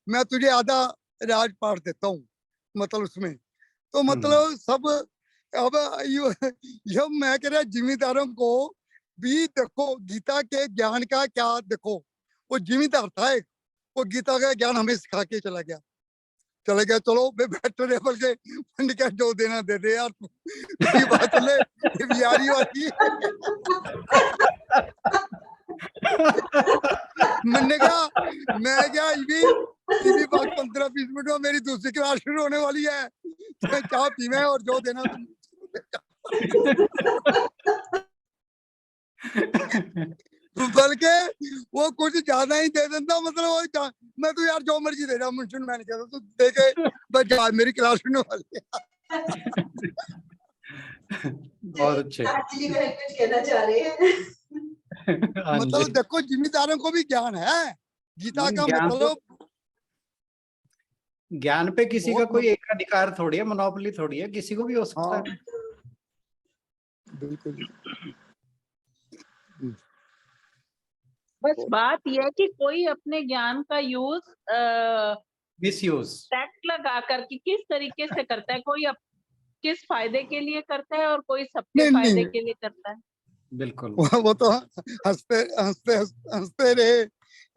मैं तुझे आधा राजपाट देता हूँ, मतलब उसमें तो मतलब सब अब ये मैं कह रहा जिम्मेदारों को भी देखो, गीता के ज्ञान का क्या देखो, वो जिम्मेदार था एक, वो गीता का ज्ञान हमें सिखा के चला गया। चलो मैं बेटर है बल्कि पंडित क्या जो देना दे दे यार, तू बात चले बिहारी वाली। मैंने कहा मैं क्या इवी बात 15-20 मिनट में मेरी दूसरी क्लास शुरू होने वाली है, तो चाह पी में और जो देना तुम। बल्कि वो कुछ ज्यादा ही दे देता, मतलब मैं तो यार जो मर्जी दे रहा मुंशन, मैंने कहा तू देखे बस जा, मेरी क्लास शुरू होने वाली है। बहुत अच्छे। एक्चुअली मैं कुछ कहना चाह रहे हैं। हाँ मतलब जी। देखो जिम्मेदारों को भी ज्ञान है गीता का, ज्ञान मतलब ज्ञान पे किसी का बहुत कोई एक अधिकार थोड़ी है, मोनोपोली थोड़ी है, किसी को भी हो सकता हाँ है। बिल्कुल। बस बात यह है कि कोई अपने ज्ञान का यूज मिसयूज। टैक्ट लगा करके किस तरीके से करता है, कोई किस फायदे के लिए करता है और कोई सबके नहीं फायदे नहीं के लिए करता है। बिल्कुल। वो तो हंसते हंसते हंसते रहे।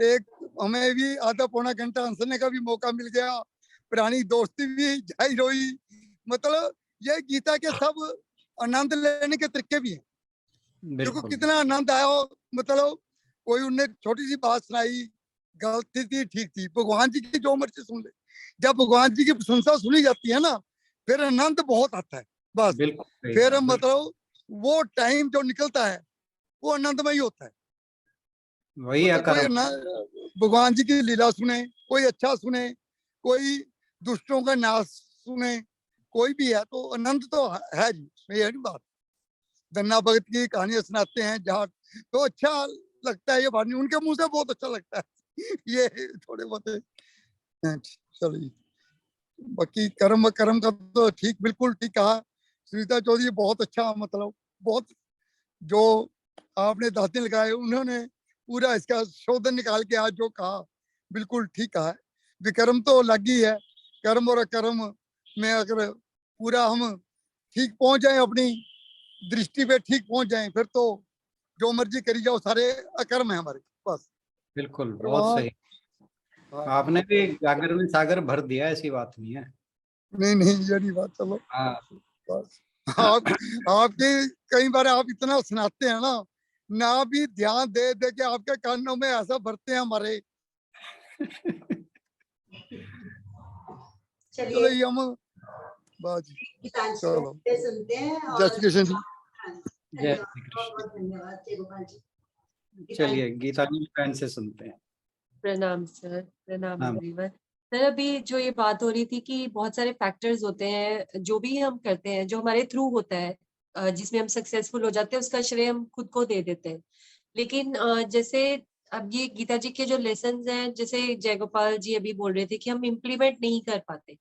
एक हमें भी आधा पौना घंटा हंसने का भी मौका मिल गया, पुरानी दोस्ती भी जाहिर हुई। मतलब ये गीता के सब आनंद लेने के तरीके भी हैं। देखो बिल्कुल कितना आनंद आया हो, मतलब कोई उनने छोटी सी बात सुनाई, गलती थी ठीक थी, भगवान जी की जो मर्जी सुन ले। जब भगवान जी की प्रशंसा सुनी जाती है ना, फिर आनंद बहुत आता है। बस बिल्कुल सही फिर कहा, मतलब वो टाइम जो निकलता है वो आनंदमय होता है। वही मतलब कोई अकर्म। भगवान जी की लीला सुने, कोई अच्छा सुने, कोई दुष्टों का नाश सुने, कोई भी है तो आनंद तो है जी, ये नहीं बात। गन्ना भगत की कहानियां सुनाते हैं जहाँ, तो अच्छा लगता है ये वाणी, उनके मुंह से बहुत अच्छा लगता है। ये थोड़े बहुत हैं। चलिए बाकी कर्म कर्म का तो ठीक, बिल्कुल ठीक कहा सुनीता चौधरी, बहुत अच्छा, मतलब बहुत जो आपने दांतें लगाए उन्होंने पूरा इसका शोधन निकाल के आज जो कहा बिल्कुल ठीक कहा है। विकर्म तो अलग ही है, कर्म और अकर्म में अगर पूरा हम ठीक पहुंच जाए, अपनी दृष्टि पे ठीक पहुंच जाए, फिर तो जो मर्जी करी जाओ सारे अकर्म है हमारे। बस बिल्कुल और बहुत वहाँ सही। आपने भी गागर में सागर भर दिया, ऐसी बात नहीं है। नहीं नहीं ये नहीं बात, चलो हाँ। बस। आप आपके कई बार आप इतना सुनाते हैं ना, ना भी ध्यान दे दे के आपके कानों में ऐसा भरते हैं हमारे। चलो चलिए ये हम बाजी, गीतांजलि चलो से सुनते हैं जय और श्री कृष्ण जी। हाँ, जय धन्यवाद, श्री बहुत कृष्ण। बहुत धन्यवाद जय गोपाल जी। गीतांजलि। चलिए गीतांजलि बहन से सुनते हैं। प्रणाम सर, प्रणाम हाँ। एवरीवन। सर अभी जो ये बात हो रही थी कि बहुत सारे फैक्टर्स होते हैं जो भी हम करते हैं, जो हमारे थ्रू होता है, जिसमें हम सक्सेसफुल हो जाते हैं, उसका श्रेय हम खुद को दे देते हैं। लेकिन जैसे अब ये गीता जी के जो लेसन हैं, जैसे जय गोपाल जी अभी बोल रहे थे कि हम इम्प्लीमेंट नहीं कर पाते,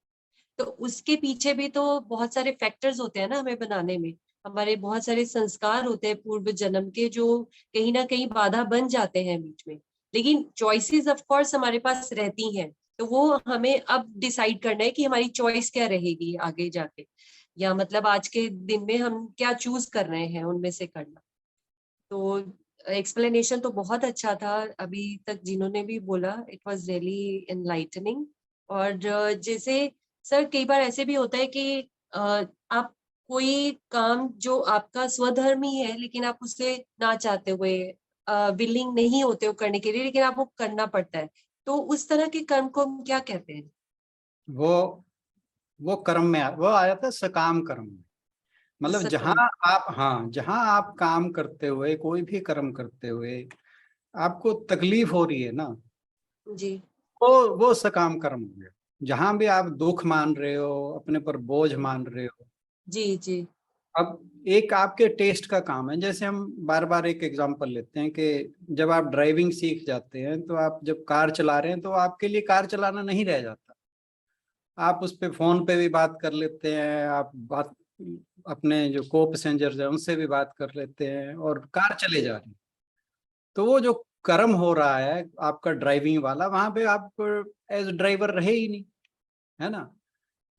तो उसके पीछे भी तो बहुत सारे फैक्टर्स होते हैं ना हमें बनाने में। हमारे बहुत सारे संस्कार होते हैं पूर्व जन्म के, जो कहीं ना कहीं बाधा बन जाते हैं बीच में। लेकिन चॉइसेस ऑफ कोर्स हमारे पास रहती हैं, तो वो हमें अब डिसाइड करना है कि हमारी चॉइस क्या रहेगी आगे जाके, या मतलब आज के दिन में हम क्या चूज कर रहे हैं उनमें से करना। तो एक्सप्लेनेशन तो बहुत अच्छा था अभी तक जिन्होंने भी बोला, इट वाज रियली एनलाइटनिंग। और जैसे सर कई बार ऐसे भी होता है कि आप कोई काम जो आपका स्वधर्म ही है, लेकिन आप उसे ना चाहते हुए विलिंग नहीं होते हो करने के लिए, लेकिन आपको करना पड़ता है, तो उस तरह के कर्म को हम क्या कहते हैं? वो कर्म में वो आया था सकाम कर्म में। मतलब जहां सकाम। आप, हाँ, जहां आप काम करते हुए, कोई भी कर्म करते हुए आपको तकलीफ हो रही है ना, जी वो सकाम कर्म हो गया। जहां भी आप दुख मान रहे हो, अपने पर बोझ मान रहे हो, जी जी अब एक आपके टेस्ट का काम है। जैसे हम बार बार एक एग्जांपल लेते हैं कि जब आप ड्राइविंग सीख जाते हैं, तो आप जब कार चला रहे हैं, तो आपके लिए कार चलाना नहीं रह जाता। आप उस पे फोन पे भी बात कर लेते हैं, आप बात अपने जो को पैसेंजर्स हैं उनसे भी बात कर लेते हैं, और कार चले जा रही है। तो वो जो कर्म हो रहा है आपका ड्राइविंग वाला, वहां पे आप एज ड्राइवर रहे ही नहीं, है ना।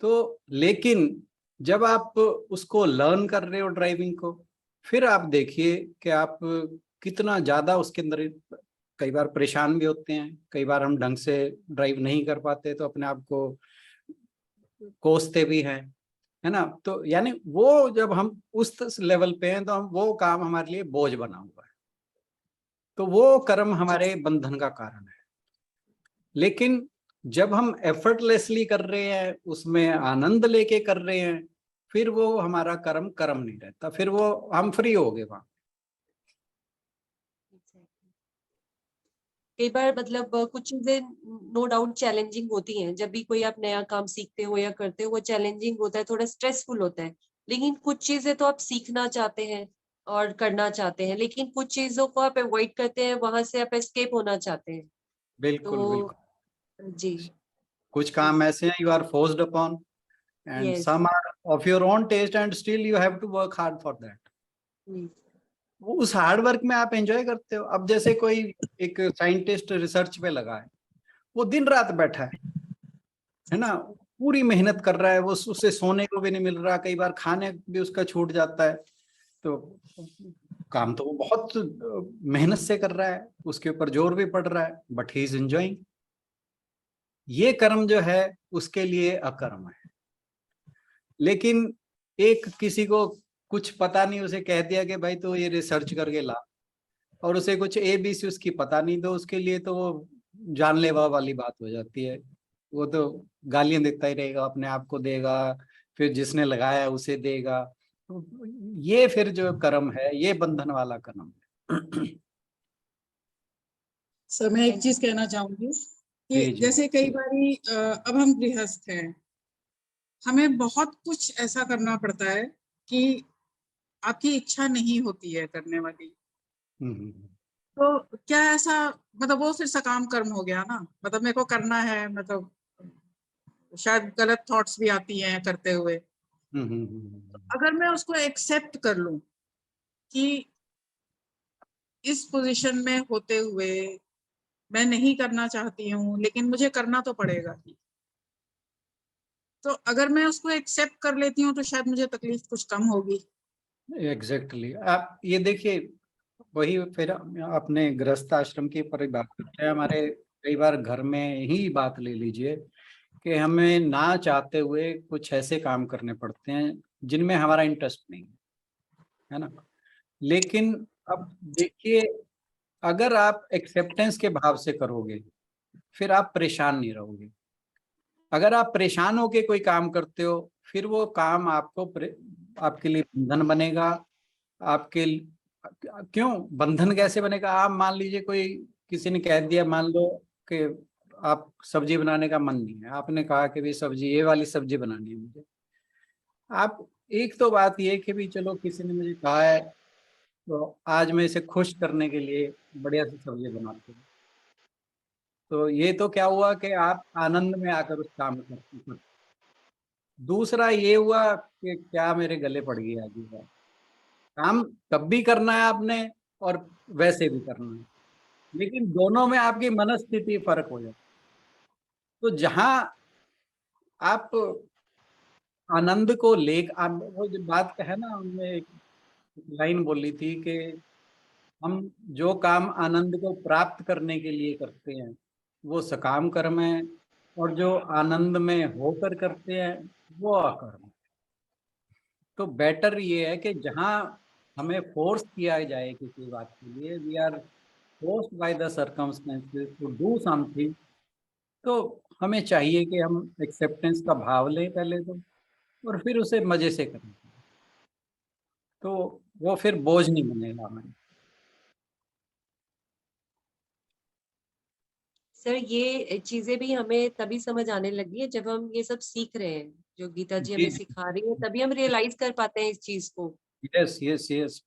तो लेकिन जब आप उसको लर्न कर रहे हो ड्राइविंग को, फिर आप देखिए कि आप कितना ज्यादा उसके अंदर कई बार परेशान भी होते हैं, कई बार हम ढंग से ड्राइव नहीं कर पाते तो अपने आप को कोसते भी हैं, है ना। तो यानी वो जब हम उस लेवल पे हैं तो हम वो काम हमारे लिए बोझ बना हुआ है, तो वो कर्म हमारे बंधन का कारण है। लेकिन जब हम एफर्टलेसली कर रहे हैं, उसमें आनंद लेके कर रहे हैं, फिर वो हमारा कर्म कर्म नहीं रहता, फिर वो हम फ्री हो गए वहां। कई बार मतलब कुछ चीजें नो डाउट चैलेंजिंग होती हैं। जब भी कोई आप नया काम सीखते हो या करते हो, वो चैलेंजिंग होता है, थोड़ा स्ट्रेसफुल होता है। लेकिन कुछ चीजें तो आप सीखना चाहते हैं और करना चाहते हैं, लेकिन कुछ चीजों को आप अवॉइड करते हैं, वहां से आप एस्केप होना चाहते हैं। बिल्कुल तो बिल्कुल। जी। कुछ काम ऐसे हैं you are forced upon, and yes. Some are of your own taste and still you have to work hard for that. वो उस हार्ड वर्क में आप एंजॉय करते हो। अब जैसे कोई एक साइंटिस्ट रिसर्च पे लगा है, वो दिन रात बैठा है ना, पूरी मेहनत कर रहा है, वो उससे सोने को भी नहीं मिल रहा, कई बार खाने भी उसका छूट जाता है, तो काम तो वो बहुत मेहनत से कर रहा है, उसके ऊपर जोर भी पड़ रहा है, बट ही इज एंजॉइंग। ये कर्म जो है उसके लिए अकर्म है। लेकिन एक किसी को कुछ पता नहीं, उसे कह दिया कि भाई तो ये रिसर्च करके ला, और उसे कुछ ABC उसकी पता नहीं, तो उसके लिए तो वो जानलेवा वाली बात हो जाती है। वो तो गालियां देता ही रहेगा, अपने आप को देगा, फिर जिसने लगाया उसे देगा। तो ये फिर जो कर्म है, ये बंधन वाला कर्म है। सर मैं एक चीज कहना चाहूंगी कि जी जी जैसे कई बारी अब हम गृहस्थ हैं, हमें बहुत कुछ ऐसा करना पड़ता है कि आपकी इच्छा नहीं होती है करने वाली। हम्म। तो क्या ऐसा, मतलब वो फिर सकाम कर्म हो गया ना, मतलब मेरे को करना है, मतलब शायद गलत थॉट्स भी आती हैं करते हुए। अगर मैं उसको एक्सेप्ट कर लूं कि इस पोजीशन में होते हुए मैं नहीं करना चाहती हूँ, लेकिन मुझे करना तो पड़ेगा ही, तो अगर मैं उसको एक्सेप्ट कर लेती हूँ तो शायद मुझे तकलीफ कुछ कम होगी। एग्जैक्टली आप ये देखिए, वही फिर अपने गृहस्थ आश्रम की पर बात करते हैं। हमारे कई बार घर में ही बात ले लीजिए कि हमें ना चाहते हुए कुछ ऐसे काम करने पड़ते हैं जिनमें हमारा इंटरेस्ट नहीं है ना। लेकिन अब देखिए, अगर आप एक्सेप्टेंस के भाव से करोगे फिर आप परेशान नहीं रहोगे। अगर आप परेशान होके कोई काम करते हो, फिर वो काम आपके लिए बंधन बनेगा। आपके क्यों बंधन कैसे बनेगा? आप मान लीजिए कोई किसी ने कह दिया, मान लो कि आप सब्जी बनाने का मन नहीं है, आपने कहा कि भी सब्जी, ये वाली सब्जी बनानी है मुझे। आप एक तो बात ये कि भी चलो किसी ने मुझे कहा है तो आज मैं इसे खुश करने के लिए बढ़िया सी सब्जी बनाते हूँ, तो ये तो क्या हुआ कि आप आनंद में आकर उस काम को करते। दूसरा ये हुआ कि क्या मेरे गले पड़ गई आज ये बात। काम तब भी करना है आपने और वैसे भी करना है, लेकिन दोनों में आपकी मनस्थिति फर्क हो जाती है। तो जहां आप आनंद को वो जो बात है ना, हमने एक लाइन बोली थी कि हम जो काम आनंद को प्राप्त करने के लिए करते हैं वो सकाम कर्म है, और जो आनंद में होकर करते हैं वो अकर्म है। तो बेटर ये है कि जहां हमें फोर्स किया जाए किसी बात के लिए, we are forced by the circumstances to do something, तो हमें चाहिए कि हम एक्सेप्टेंस का भाव लें पहले तो, और फिर उसे मजे से करें, तो वो फिर बोझ नहीं बनेगा हमें। सर ये चीजें भी हमें तभी समझ आने लगी है जब हम ये सब सीख रहे हैं, जो गीता जी जी हमें सिखा रही है, तभी हम रियलाइज कर पाते हैं इस चीज को। Yes yes yes,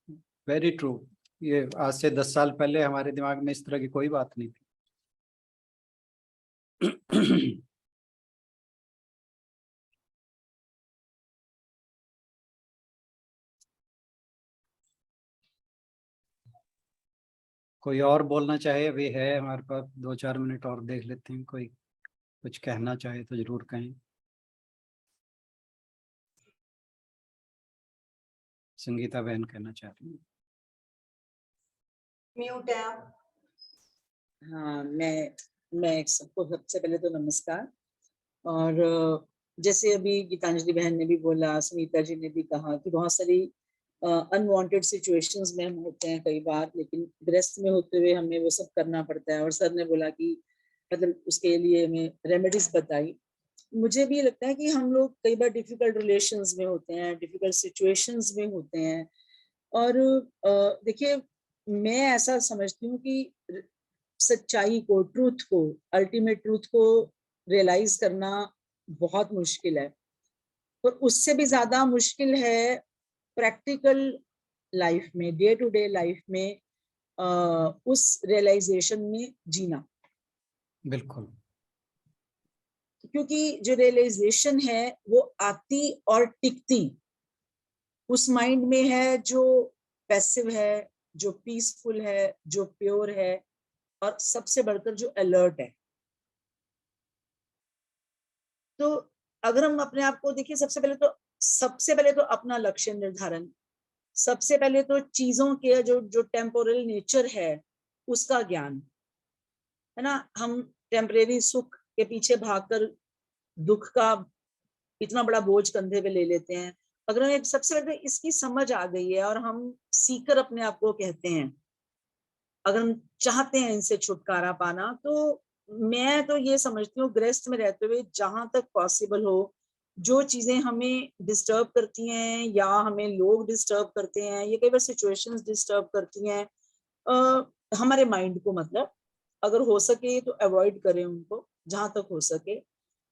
very true. ये आज से 10 साल पहले हमारे दिमाग में इस तरह की कोई बात नहीं थी। कोई और बोलना चाहे? अभी है हमारे पास 2-4 मिनट और, देख लेते हैं कोई कुछ कहना चाहे तो जरूर कहें। संगीता बहन कहना चाह रही हैं। म्यूट है आप। हाँ, मैं सबको सबसे पहले तो नमस्कार। और जैसे अभी गीतांजलि बहन ने भी बोला, सुनीता जी ने भी कहा कि बहुत सारी अनवांटेड सिचुएशंस में हम होते हैं कई बार, लेकिन गृहस्थ में होते हुए हमें वो सब करना पड़ता है। और सर ने बोला कि मतलब उसके लिए हमें रेमेडीज बताई। मुझे भी लगता है कि हम लोग कई बार डिफिकल्ट रिलेशंस में होते हैं, डिफिकल्ट सिचुएशंस में होते हैं। और देखिए, मैं ऐसा समझती हूँ कि सच्चाई को, ट्रूथ को, अल्टीमेट ट्रूथ को रियलाइज करना बहुत मुश्किल है। और उससे भी ज्यादा मुश्किल है प्रैक्टिकल लाइफ में, डे टू डे लाइफ में उस रियलाइजेशन में जीना। बिल्कुल। क्योंकि जो रियलाइजेशन है वो आती और टिकती उस माइंड में है जो पैसिव है, जो पीसफुल है, जो प्योर है, और सबसे बढ़कर जो अलर्ट है। तो अगर हम अपने आप को देखिए, सबसे पहले तो अपना लक्ष्य निर्धारण, सबसे पहले तो चीजों के जो टेम्पोरल नेचर है उसका ज्ञान, है ना। हम टेम्परेरी सुख के पीछे भागकर दुख का इतना बड़ा बोझ कंधे पे ले लेते हैं। अगर हमें सबसे पहले इसकी समझ आ गई है और हम सीकर अपने आप को कहते हैं, अगर हम चाहते हैं इनसे छुटकारा पाना, तो मैं तो ये समझती हूँ गृहस्थ में रहते हुए जहां तक पॉसिबल हो, जो चीजें हमें डिस्टर्ब करती हैं या हमें लोग डिस्टर्ब करते हैं, ये कई बार सिचुएशंस डिस्टर्ब करती हैं हमारे माइंड को, मतलब अगर हो सके तो अवॉइड करें उनको जहां तक हो सके।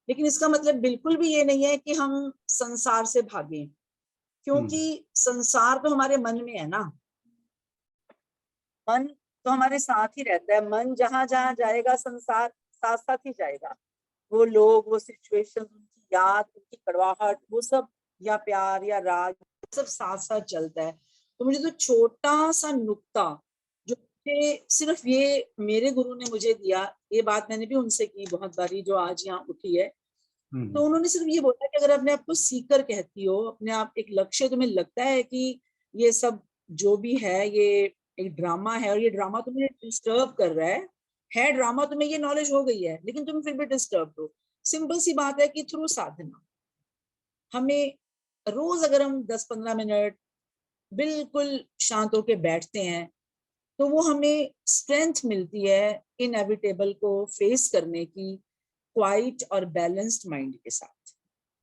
लेकिन इसका मतलब बिल्कुल भी ये नहीं है कि हम संसार से भागें, क्योंकि संसार तो हमारे मन में है ना। मन तो हमारे साथ ही रहता है। मन जहां जहां जाएगा संसार साथ साथ ही जाएगा। वो लोग, वो सिचुएशन, उनकी याद, उनकी कड़वाहट, वो सब, या प्यार या राग, सब साथ साथ चलता है। तो मुझे तो छोटा सा नुक्ता जो सिर्फ ये मेरे गुरु ने मुझे दिया, ये बात मैंने भी उनसे की बहुत बारी जो आज यहाँ उठी है, तो उन्होंने सिर्फ ये बोला कि अगर अपने आप को सीकर कहती हो, अपने आप एक लक्ष्य, तुम्हें लगता है कि ये सब जो भी है ये एक ड्रामा है और ये ड्रामा तुम्हें डिस्टर्ब कर रहा है ड्रामा, तुम्हें ये नॉलेज हो गई है लेकिन तुम फिर भी डिस्टर्ब हो। सिंपल सी बात है कि थ्रू साधना हमें रोज अगर हम 10-15 मिनट बिल्कुल शांत होके बैठते हैं, तो वो हमें स्ट्रेंथ मिलती है इनएविटेबल को फेस करने की, क्वाइट और बैलेंस्ड माइंड के साथ।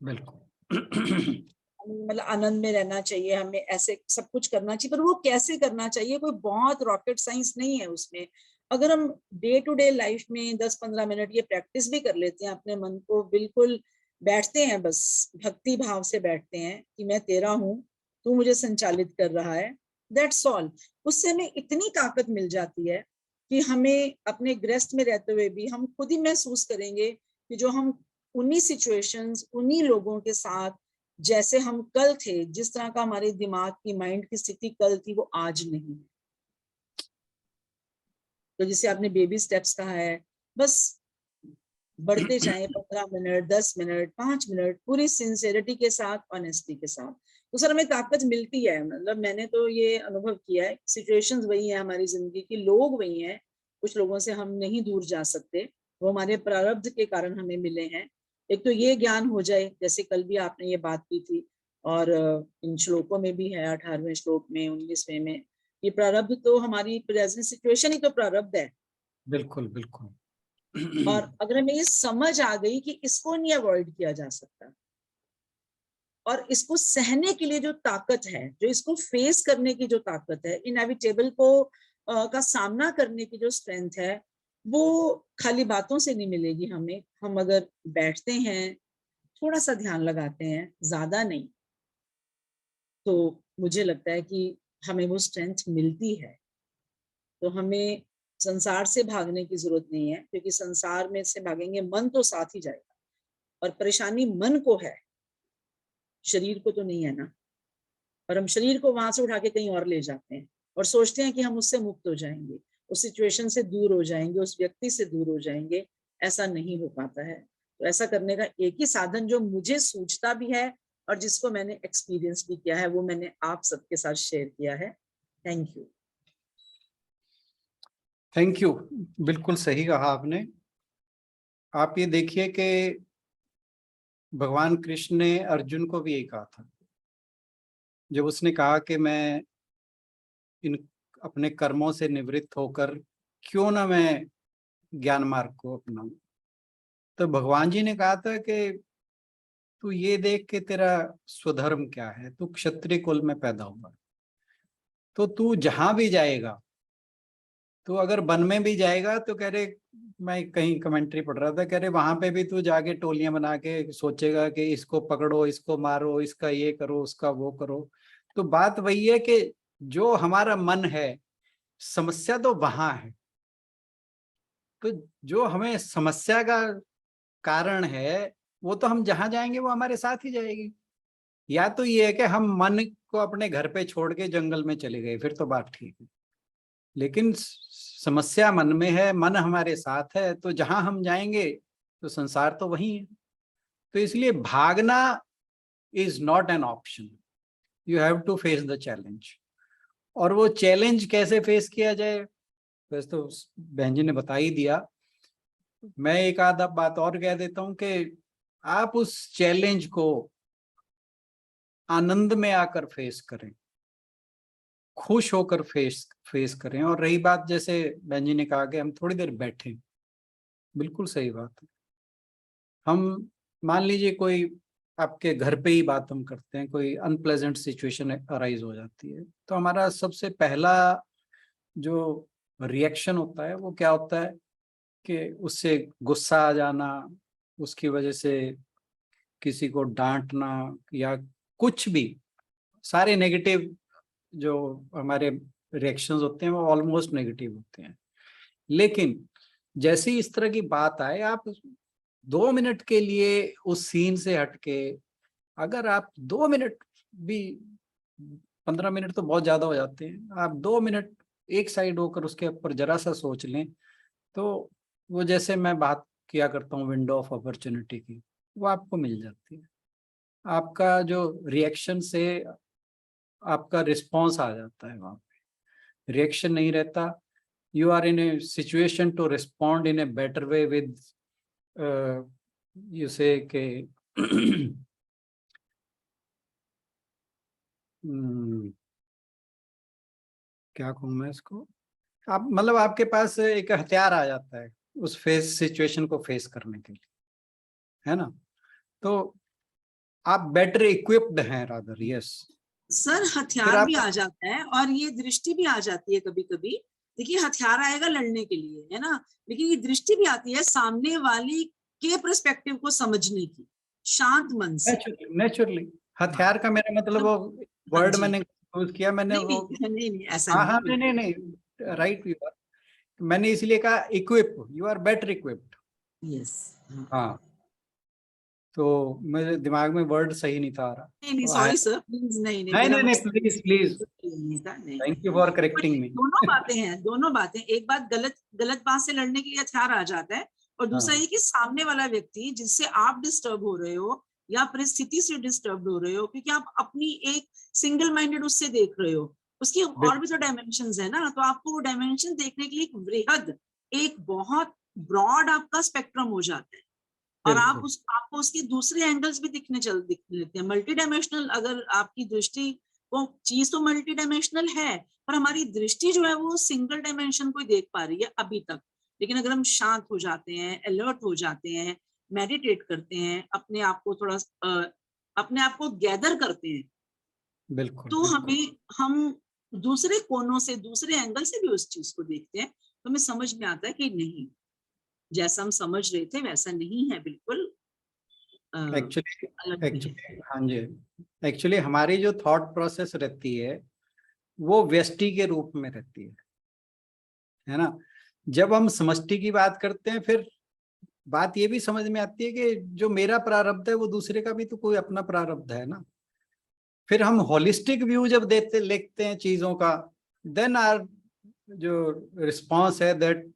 बिल्कुल। मतलब आनंद में रहना चाहिए, हमें ऐसे सब कुछ करना चाहिए, पर वो कैसे करना चाहिए, कोई बहुत रॉकेट साइंस नहीं है उसमें। अगर हम डे टू डे लाइफ में 10-15 मिनट ये प्रैक्टिस भी कर लेते हैं, अपने मन को बिल्कुल बैठते हैं, बस भक्ति भाव से बैठते हैं कि मैं तेरा हूँ, तू मुझे संचालित कर रहा है, दैट्स ऑल। उससे हमें इतनी ताकत मिल जाती है कि हमें अपने गृहस्थ में रहते हुए भी हम खुद ही महसूस करेंगे कि जो हम उन्हीं सिचुएशंस, उन्हीं लोगों के साथ जैसे हम कल थे, जिस तरह का हमारे दिमाग की, माइंड की स्थिति कल थी, वो आज नहीं। तो जैसे आपने बेबी स्टेप्स कहा है, बस बढ़ते जाएं 15 मिनट, 10 मिनट, 5 मिनट, पूरी सिंसियरिटी के साथ, ऑनेस्टी के साथ, तो सर हमें ताकत मिलती है। मतलब मैंने तो ये अनुभव किया है, सिचुएशंस वही है हमारी जिंदगी की, लोग वही हैं, कुछ लोगों से हम नहीं दूर जा सकते, वो हमारे प्रारब्ध के कारण हमें मिले हैं। एक तो ये ज्ञान हो जाए, जैसे कल भी आपने ये बात की थी और इन श्लोकों में भी है, 18वें श्लोक में, 19वें में, ये प्रारब्ध तो हमारी प्रेजेंट सिचुएशन ही तो प्रारब्ध है। बिल्कुल बिल्कुल। और अगर हमें ये समझ आ गई कि इसको नहीं अवॉइड किया जा सकता, और इसको सहने के लिए जो ताकत है, जो इसको फेस करने की जो ताकत है, इनएविटेबल को का सामना करने की जो स्ट्रेंथ है, वो खाली बातों से नहीं मिलेगी हमें। हम अगर बैठते हैं, थोड़ा सा ध्यान लगाते हैं, ज्यादा नहीं, तो मुझे लगता है कि हमें वो स्ट्रेंथ मिलती है। तो हमें संसार से भागने की जरूरत नहीं है, क्योंकि संसार में से भागेंगे मन तो साथ ही जाएगा, और परेशानी मन को है, शरीर को तो नहीं है ना। और हम शरीर को वहां से उठा के कहीं और ले जाते हैं और सोचते हैं कि हम उससे मुक्त हो जाएंगे, उस सिचुएशन से दूर हो जाएंगे, उस व्यक्ति से दूर हो जाएंगे। ऐसा नहीं हो पाता है। तो ऐसा करने का एक ही साधन जो मुझे सूझता भी है और जिसको मैंने एक्सपीरियंस भी किया है, वो मैंने आप सबके साथ शेयर किया है। Thank you. थैंक यू, बिल्कुल सही कहा आपने। आप ये देखिए कि भगवान कृष्ण ने अर्जुन को भी यही कहा था, जब उसने कहा कि मैं इन अपने कर्मों से निवृत्त होकर क्यों ना मैं ज्ञान मार्ग को अपनाऊं। तो भगवान जी ने कहा था कि तू ये देख के तेरा स्वधर्म क्या है, तू क्षत्रिय कुल में पैदा हुआ, तो तू जहां भी जाएगा, तो अगर वन में भी जाएगा तो कह रहे, मैं कहीं कमेंट्री पढ़ रहा था, कह रहे वहां पे भी तू जाके टोलियां बना के सोचेगा कि इसको पकड़ो, इसको मारो, इसका ये करो, उसका वो करो। तो बात वही है कि जो हमारा मन है, समस्या तो वहां है। तो जो हमें समस्या का कारण है, वो तो हम जहां जाएंगे वो हमारे साथ ही जाएगी। या तो ये है कि हम मन को अपने घर पे छोड़ के जंगल में चले गए, फिर तो बात ठीक है। लेकिन समस्या मन में है, मन हमारे साथ है, तो जहां हम जाएंगे तो संसार तो वही है। तो इसलिए भागना is not an option, you have to face the challenge. और वो चैलेंज कैसे फेस किया जाए, वैसे तो बहन जी ने बता ही दिया। मैं एक आधा बात और कह देता हूं कि आप उस चैलेंज को आनंद में आकर फेस करें, खुश होकर फेस करें। और रही बात, जैसे बहन जी ने कहा कि हम थोड़ी देर बैठें, बिल्कुल सही बात है। हम मान लीजिए कोई आपके घर पे ही बात हम करते हैं, कोई अनप्लेजेंट सिचुएशन अराइज हो जाती है, तो हमारा सबसे पहला जो रिएक्शन होता है वो क्या होता है कि उससे गुस्सा आ जाना, उसकी वजह से किसी को डांटना या कुछ भी, सारे नेगेटिव जो हमारे रिएक्शंस होते हैं वो ऑलमोस्ट नेगेटिव होते हैं। लेकिन जैसे ही इस तरह की बात आए, आप 2 मिनट के लिए उस सीन से हटके, अगर आप 2 मिनट भी, 15 मिनट तो बहुत ज्यादा हो जाते हैं, आप 2 मिनट एक साइड होकर उसके ऊपर जरा सा सोच लें, तो वो जैसे मैं बात किया करता हूँ विंडो ऑफ अपॉर्चुनिटी की, वो आपको मिल जाती है। आपका जो रिएक्शन से आपका रिस्पॉन्स आ जाता है, वहां पे रिएक्शन नहीं रहता। You are in a situation to respond in a better way with you से के क्या कहूँ मैं इसको, आप मतलब आपके पास एक हथियार आ जाता है उस फेस सिचुएशन को फेस करने के लिए, है ना। तो आप बेटर इक्विप्ड हैं रादर, यस। सर हथियार भी आ जाता है और ये दृष्टि भी आ जाती है कभी कभी। देखिए हथियार आएगा लड़ने के लिए, है ना, लेकिन ये दृष्टि भी आती है सामने वाली के पर्सपेक्टिव को समझने की, शांत मन से। नेचुरली हथियार का मेरा मतलब वो वर्ड मैंने यूज किया, मैंने नहीं, वो नहीं ऐसा हाँ हाँ नहीं, नहीं राइट, मैंने इसलिए कहा equip, you are better equipped. Yes हाँ, तो मेरे दिमाग में वर्ड सही नहीं था आ रहा। नहीं सॉरी सर, प्लीज नहीं नहीं please please, thank you for correcting me. दोनों बातें हैं, दोनों बातें। एक बात गलत बात से लड़ने के लिए हथियार आ जाता है, और दूसरा ये कि सामने वाला व्यक्ति जिससे आप डिस्टर्ब हो रहे हो या परिस्थिति से डिस्टर्ब हो रहे हो, क्योंकि आप अपनी एक सिंगल माइंडेड उससे देख रहे हो, उसकी और भी तो डायमेंशंस है ना, तो आपको वो डायमेंशन देखने के लिए एक वृहद, एक बहुत ब्रॉड आपका स्पेक्ट्रम हो जाता है, और आपको उसके दूसरे एंगल्स भी दिखने लगते हैं। मल्टी डायमेंशनल, अगर आपकी दृष्टि, वो चीज तो मल्टी डायमेंशनल है, पर हमारी दृष्टि जो है वो सिंगल डायमेंशन को ही देख पा रही है अभी तक। लेकिन अगर हम शांत हो जाते हैं, अलर्ट हो जाते हैं, मेडिटेट करते हैं, अपने आप को थोड़ा अपने आप को गैदर करते हैं, बिल्कुल, तो हम दूसरे कोनों से, दूसरे एंगल से भी उस चीज को देखते हैं, तो हमें समझ में आता है कि नहीं, जैसा हम समझ रहे थे वैसा नहीं है, बिल्कुल एक्चुअली हाँ जी, एक्चुअली हमारी जो थॉट प्रोसेस रहती है वो व्यष्टि के रूप में रहती है ना। जब हम समष्टि की बात करते हैं, फिर बात ये भी समझ में आती है कि जो मेरा प्रारब्ध है वो दूसरे का भी तो कोई अपना प्रारब्ध है ना। फिर हम होलिस्टिक व्यू जब लेते हैं चीजों का, देन आर जो रिस्पॉन्स है दैट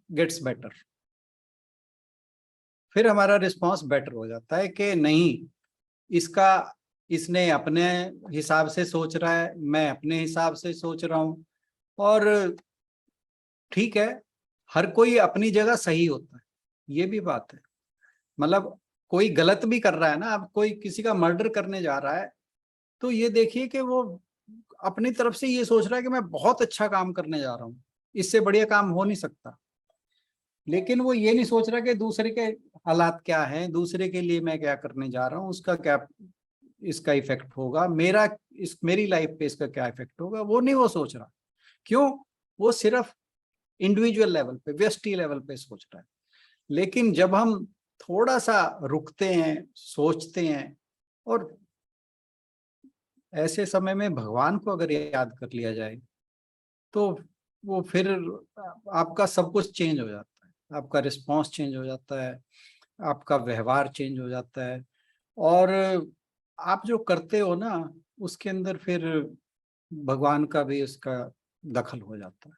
गेट्स बेटर। फिर हमारा रिस्पॉन्स बेटर हो जाता है कि नहीं, इसने अपने हिसाब से सोच रहा है, मैं अपने हिसाब से सोच रहा हूँ, और ठीक है, हर कोई अपनी जगह सही होता है, ये भी बात है। मतलब कोई गलत भी कर रहा है ना, अब कोई किसी का मर्डर करने जा रहा है तो ये देखिए कि वो अपनी तरफ से ये सोच रहा है कि मैं बहुत अच्छा काम करने जा रहा हूँ, इससे बढ़िया काम हो नहीं सकता। लेकिन वो ये नहीं सोच रहा कि दूसरे के हालात क्या हैं, दूसरे के लिए मैं क्या करने जा रहा हूँ, उसका क्या इसका इफेक्ट होगा, मेरी लाइफ पे इसका क्या इफेक्ट होगा, वो नहीं वो सोच रहा। क्यों? वो सिर्फ इंडिविजुअल लेवल पे, व्यष्टि लेवल पे सोच रहा है। लेकिन जब हम थोड़ा सा रुकते हैं, सोचते हैं, और ऐसे समय में भगवान को अगर याद कर लिया जाए तो वो फिर आपका सब कुछ चेंज हो जाता है, आपका रिस्पॉन्स चेंज हो जाता है, आपका व्यवहार चेंज हो जाता है, और आप जो करते हो ना उसके अंदर फिर भगवान का भी उसका दखल हो जाता है,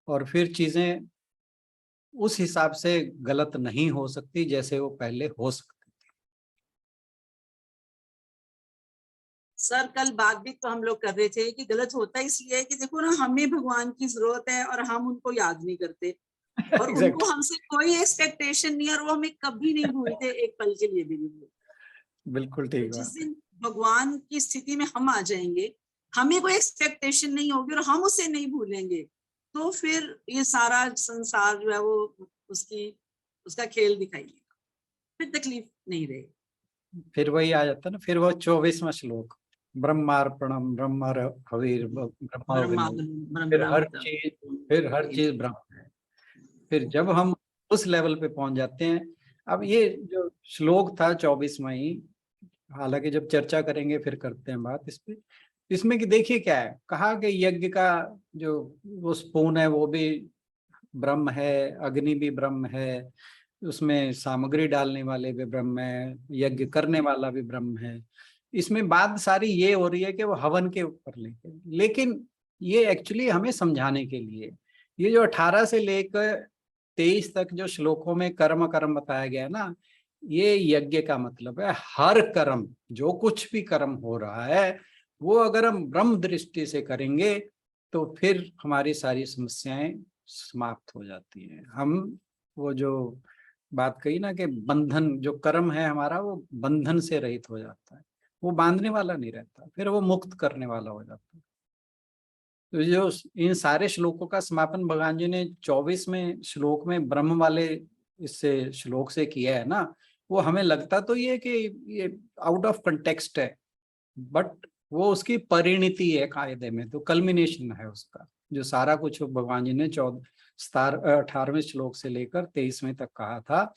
और फिर चीजें उस हिसाब से गलत नहीं हो सकती जैसे वो पहले हो सकती। सर कल बात भी तो हम लोग कर रहे थे कि गलत होता इसलिए है कि देखो ना, हमें भगवान की जरूरत है और हम उनको याद नहीं करते, और Exactly. उनको हमसे कोई एक्सपेक्टेशन नहीं है, और वो हमें कभी नहीं भूलते, एक पल के लिए भी नहीं भूलते। बिल्कुल तो ठीक जिस बात। दिन भगवान की स्थिति में हम आ जाएंगे, हमें कोई एक्सपेक्टेशन नहीं होगी और हम उसे नहीं भूलेंगे, तो फिर ये सारा संसार जो है वो उसका खेल दिखाई देगा, फिर तकलीफ नहीं रहेगी। फिर वही आ जाता है ना, फिर वो 24वां श्लोक, ब्रह्मार्पणम ब्रह्म हविर ब्रह्माग्नि, फिर हर चीज ब्रह्म है। फिर जब हम उस लेवल पे पहुंच जाते हैं, अब ये जो श्लोक था 24वां ही, हालांकि जब चर्चा करेंगे फिर करते हैं बात इस पे, इसमें कि देखिए क्या है कहा कि यज्ञ का जो वो स्पून है वो भी ब्रह्म है, अग्नि भी ब्रह्म है, उसमें सामग्री डालने वाले भी ब्रह्म है, यज्ञ करने वाला भी ब्रह्म है। इसमें बात सारी ये हो रही है कि वो हवन के ऊपर लेके, लेकिन ये एक्चुअली हमें समझाने के लिए, ये जो 18 से लेकर 23 तक जो श्लोकों में कर्म कर्म बताया गया है ना, ये यज्ञ का मतलब है हर कर्म, जो कुछ भी कर्म हो रहा है वो अगर हम ब्रह्म दृष्टि से करेंगे तो फिर हमारी सारी समस्याएं समाप्त हो जाती हैं। हम वो जो बात कही ना कि बंधन, जो कर्म है हमारा वो बंधन से रहित हो जाता है, वो बांधने वाला नहीं रहता, फिर वो मुक्त करने वाला हो जाता है। तो जो इन सारे श्लोकों का समापन भगवान जी ने 24वें श्लोक में ब्रह्म वाले इससे श्लोक से किया है ना, वो हमें लगता तो ये कि ये आउट ऑफ कंटेक्स्ट है, बट वो उसकी परिणति है कायदे में, तो कल्मिनेशन है उसका, जो सारा कुछ भगवान जी ने 18वें श्लोक से लेकर 23वें तक कहा था,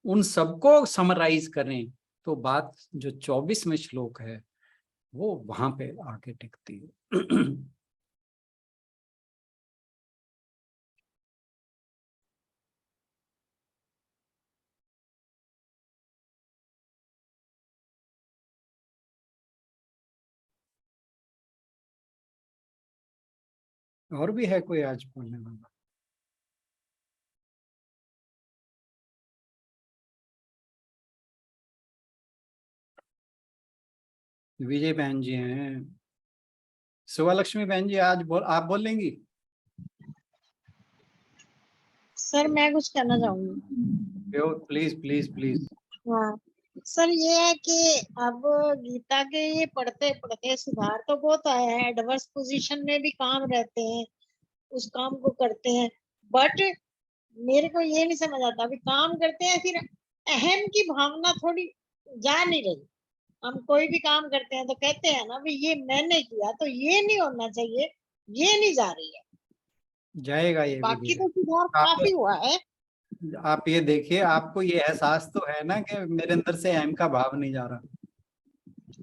उन सबको समराइज करें तो बात जो 24वें श्लोक है वो वहां पे आके टिकती है। और भी है कोई आज बोलने वाला? विजय बहन जी हैं, शिवालक्ष्मी बहन जी आज आप बोलेंगी? सर मैं कुछ कहना चाहूंगी। Please please please. हाँ सर, ये है कि अब गीता के ये पढ़ते पढ़ते सुधार तो बहुत आया है, एडवर्स पोजीशन में भी काम रहते हैं, उस काम को करते हैं, बट मेरे को ये नहीं समझ आता, अभी काम करते हैं फिर अहम की भावना थोड़ी जा नहीं रही। हम कोई भी काम करते हैं तो कहते हैं ना, भी ये मैंने किया, तो ये नहीं होना चाहिए, ये नहीं जा रही है। जाएगा ये भी बाकी धीरे। तो सुधार काफी हुआ है। आप ये देखिए, आपको ये एहसास तो है ना कि मेरे अंदर से अहम का भाव नहीं जा रहा।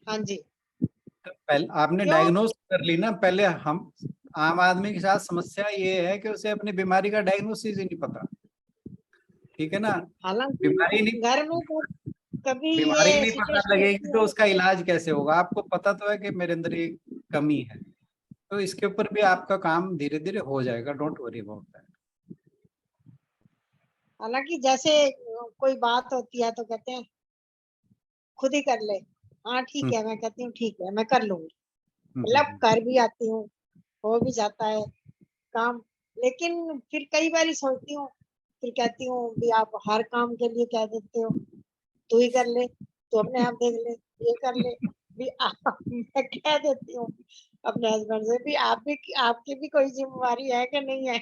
हाँ जी। तो पहले आपने क्यों? डायग्नोज कर ली ना, पहले हम आम आदमी के साथ समस्या ये है कि उसे अपनी बीमारी का डायग्नोसिस ही नहीं पता, ठीक है ना। हालांकि बीमारी नहीं घर में कभी बीमारी ये नहीं पता सिचुएशन लगेगी होती तो है। उसका इलाज कैसे होगा? आपको पता तो है कि मेरे अंदर ये कमी है, तो इसके ऊपर भी आपका काम धीरे धीरे हो जाएगा, डोंट वरी अबाउट दैट। हालांकि जैसे कोई बात होती है तो कहते हैं खुद ही कर ले, हाँ ठीक है, मैं कहती हूँ ठीक है मैं कर लूंगी, मतलब कर भी आती हूँ, हो भी जाता है काम, लेकिन फिर कई बार सोचती हूँ, फिर कहती हूँ भी आप हर काम के लिए कह देते हो, तू ही कर ले, तू अपने आप देख ले, ये कर ले। भी आप मैं कह देती हूँ अपने हस्बैंड से भी आप भी आपकी भी कोई जिम्मेवारी है कि नहीं है।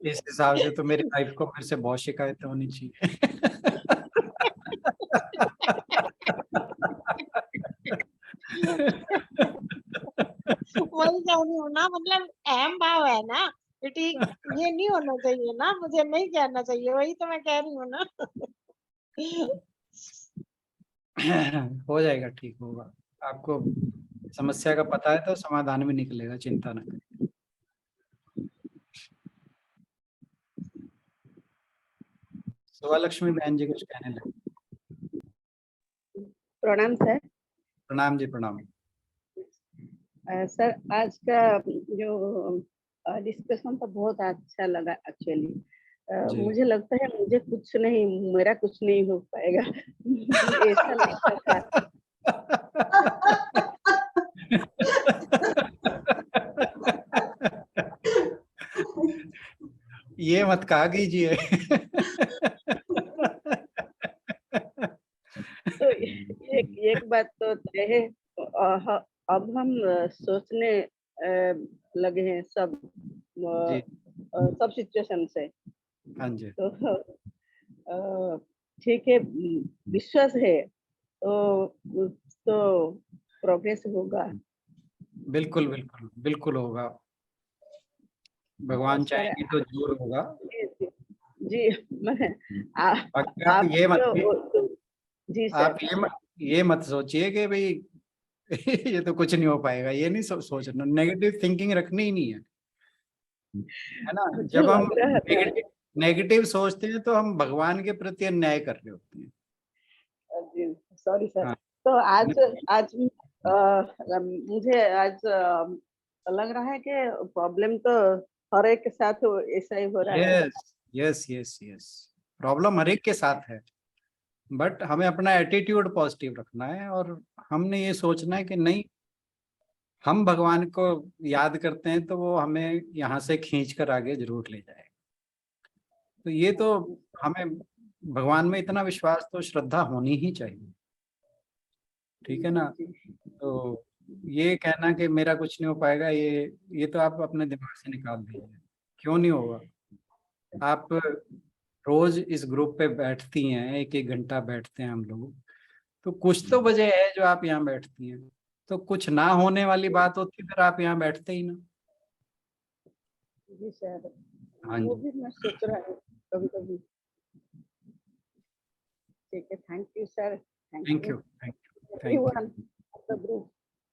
इस हिसाब से तो मेरी वाइफ को मेरे से बहुत शिकायतें होनी चाहिए। वही कह रही हूँ ना, मतलब अहम भाव है ना कि ठीक, ये नहीं होना चाहिए ना, मुझे नहीं कहना चाहिए, वही तो मैं कह रही हूँ ना। हो जाएगा, ठीक होगा। आपको समस्या का पता है तो समाधान भी निकलेगा, चिंता न करें। सुभालक्ष्मी बहन जी कुछ कहने लगे। प्रणाम सर। प्रणाम जी, प्रणाम। सर आज का जो डिस्कशन तो बहुत अच्छा लगा एक्चुअली। जी। मुझे लगता है मुझे कुछ नहीं, मेरा कुछ नहीं हो पाएगा। ऐसा लगता था। ये मत कहा कीजिए। तो एक बात तो तय है, अब हम सोचने लगे हैं सब जी। सब सिचुएशन से। हाँ जी। तो ठीक है, विश्वास है तो प्रोग्रेस होगा। बिल्कुल बिल्कुल बिल्कुल होगा। भगवान चाहेंगे तो जरूर होगा। जी मैं बाकी आप ये मत जी आप सर, ये मत सोचिए कि भाई ये तो कुछ नहीं हो पाएगा, ये नहीं सोचना। नेगेटिव थिंकिंग रखनी ही नहीं है ना। मुझे जब हम लग रहा था नेगेटिव सोचते हैं तो हम भगवान के प्रति अन्याय कर रहे होते हैं। जी सॉरी सर। हाँ। तो आज मुझे आज लग रहा है कि प्रॉब्लम तो हर एक के साथ ऐसा ही हो रहा है। Yes yes yes yes, problem हर एक के साथ है, बट हमें अपना एटीट्यूड पॉजिटिव रखना है और हमने ये सोचना है कि नहीं, हम भगवान को याद करते हैं तो वो हमें यहाँ से खींच कर आगे जरूर ले जाएगा। तो ये तो हमें भगवान में इतना विश्वास तो श्रद्धा होनी ही चाहिए, ठीक है ना। तो ये कहना कि मेरा कुछ नहीं हो पाएगा, ये तो आप अपने दिमाग से निकाल दीजिए। क्यों नहीं होगा? आप रोज इस ग्रुप पे बैठती हैं, एक एक घंटा बैठते हैं हम लोग, तो कुछ तो वजह है जो आप यहाँ बैठती हैं। तो कुछ ना होने वाली बात होती फिर आप यहाँ बैठते ही ना। जी सर, हाँ वो जी। भी मैं सोच रहा हूँ कभी कभी। ठीक है, thank you sir, thank thank you you thank you thank you. Everyone of the group,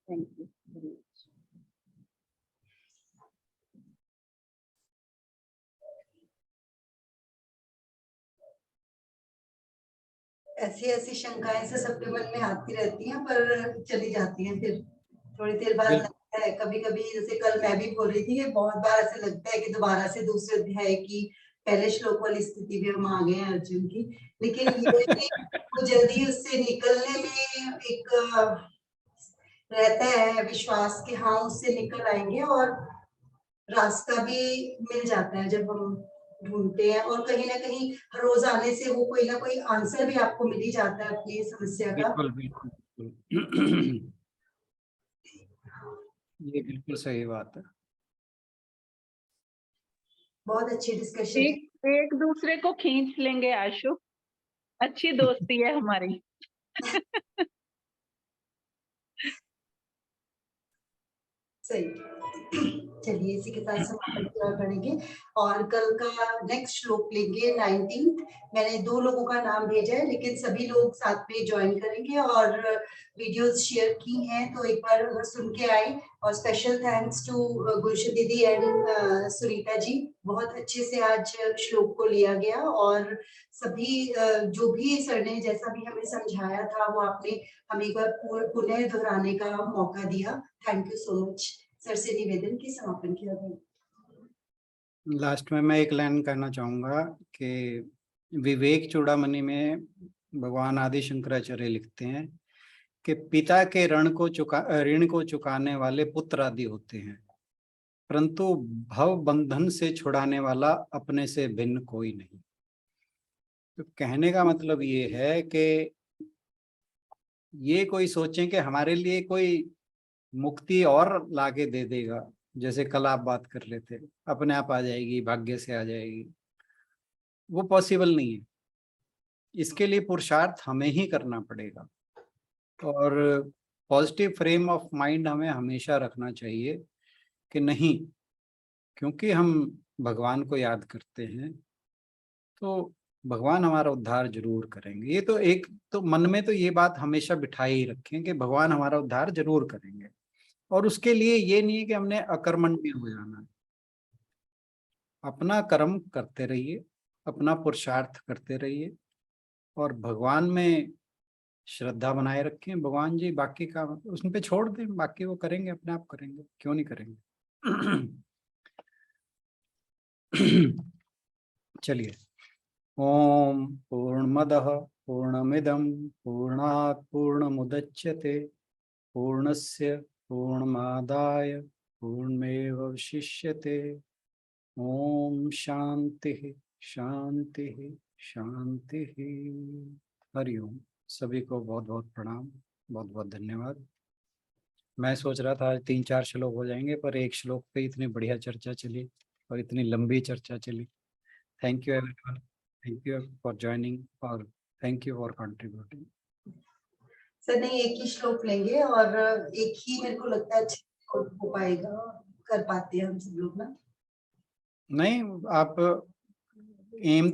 thank you very much. ऐसी ऐसी शंकाएं से सबके मन में आती रहती हैं पर चली जाती हैं, फिर थोड़ी देर बाद बिल्कुल। लगता है। कभी कभी जैसे कल मैं भी बोल रही थी कि बहुत बार ऐसे लगता है कि दोबारा से दूसरे अध्याय की पहले श्लोक वाली स्थिति भी हम आ गए हैं अर्जुन की। लेकिन ये कि वो जल्दी उससे निकलने में एक रहता है विश्वास कि हाँ उससे निकल आएंगे, और रास्ता भी मिल जाता है जब हम ढूंढते हैं, और कहीं ना कहीं रोज आने से वो कोई ना कोई आंसर भी आपको मिल ही जाता है अपनी समस्या का। बिल्कुल बिल्कुल बिल्कुल। ये बिल्कुल सही बात है। बहुत अच्छी डिस्कशन। एक एक दूसरे को खींच लेंगे आशु, अच्छी दोस्ती है हमारी। सही। चलिए इसी के साथ समापन पूरा करेंगे और कल का नेक्स्ट श्लोक लेंगे 19। मैंने 2 लोगों का नाम भेजा है लेकिन सभी लोग साथ में ज्वाइन करेंगे और वीडियोस शेयर की हैं तो एक बार सुन के आए। और स्पेशल थैंक्स टू गुलशन दीदी एंड सुनीता जी, बहुत अच्छे से आज श्लोक को लिया गया और सभी जो भी सर ने जैसा भी हमें समझाया था वो आपने हमें एक बार पुनः दोहराने का मौका दिया। Thank you so much. Sir से निवेदन की समापन किया गया। लास्ट में मैं एक लाइन कहना चाहूंगा कि विवेक चूड़ामणि में भगवान आदि शंकराचार्य लिखते हैं कि पिता के ऋण को चुकाने वाले पुत्र आदि होते हैं। परंतु भव बंधन से छुड़ाने वाला अपने से भिन्न कोई नहीं। तो कहने का मतलब ये है कि ये कोई सोचें कि हमारे लिए कोई मुक्ति और लाके दे देगा, जैसे कल आप बात कर रहे थे, अपने आप आ जाएगी, भाग्य से आ जाएगी, वो पॉसिबल नहीं है। इसके लिए पुरुषार्थ हमें ही करना पड़ेगा और पॉजिटिव फ्रेम ऑफ माइंड हमें हमेशा रखना चाहिए कि नहीं, क्योंकि हम भगवान को याद करते हैं तो भगवान हमारा उद्धार जरूर करेंगे। ये तो एक तो मन में तो ये बात हमेशा बिठाए ही रखें कि भगवान हमारा उद्धार जरूर करेंगे। और उसके लिए ये नहीं है कि हमने अकर्मण्य हो जाना है, अपना कर्म करते रहिए, अपना पुरुषार्थ करते रहिए और भगवान में श्रद्धा बनाए रखें। भगवान जी बाकी का उन पे छोड़ दें, बाकी वो करेंगे, अपने आप करेंगे, क्यों नहीं करेंगे। चलिए, ओम पूर्णमदः पूर्णमिदं पूर्णात् पूर्णमुदच्यते पूर्णस्य पूर्णमादाय पूर्णमेवावशिष्यते। ओम शांति शांति शांति। हरि ओम। सभी को बहुत बहुत प्रणाम, बहुत बहुत धन्यवाद। मैं सोच रहा था आज 3-4 श्लोक हो जाएंगे, पर एक श्लोक पे इतनी बढ़िया चर्चा चली और इतनी लंबी चर्चा चली। Thank you everyone, thank you for joining और thank you for contributing. Sir नहीं, एक ही श्लोक लेंगे और एक ही मेरे को लगता है अच्छा हो पाएगा, कर पाते हैं हम सब लोग ना। नहीं, आप एम तो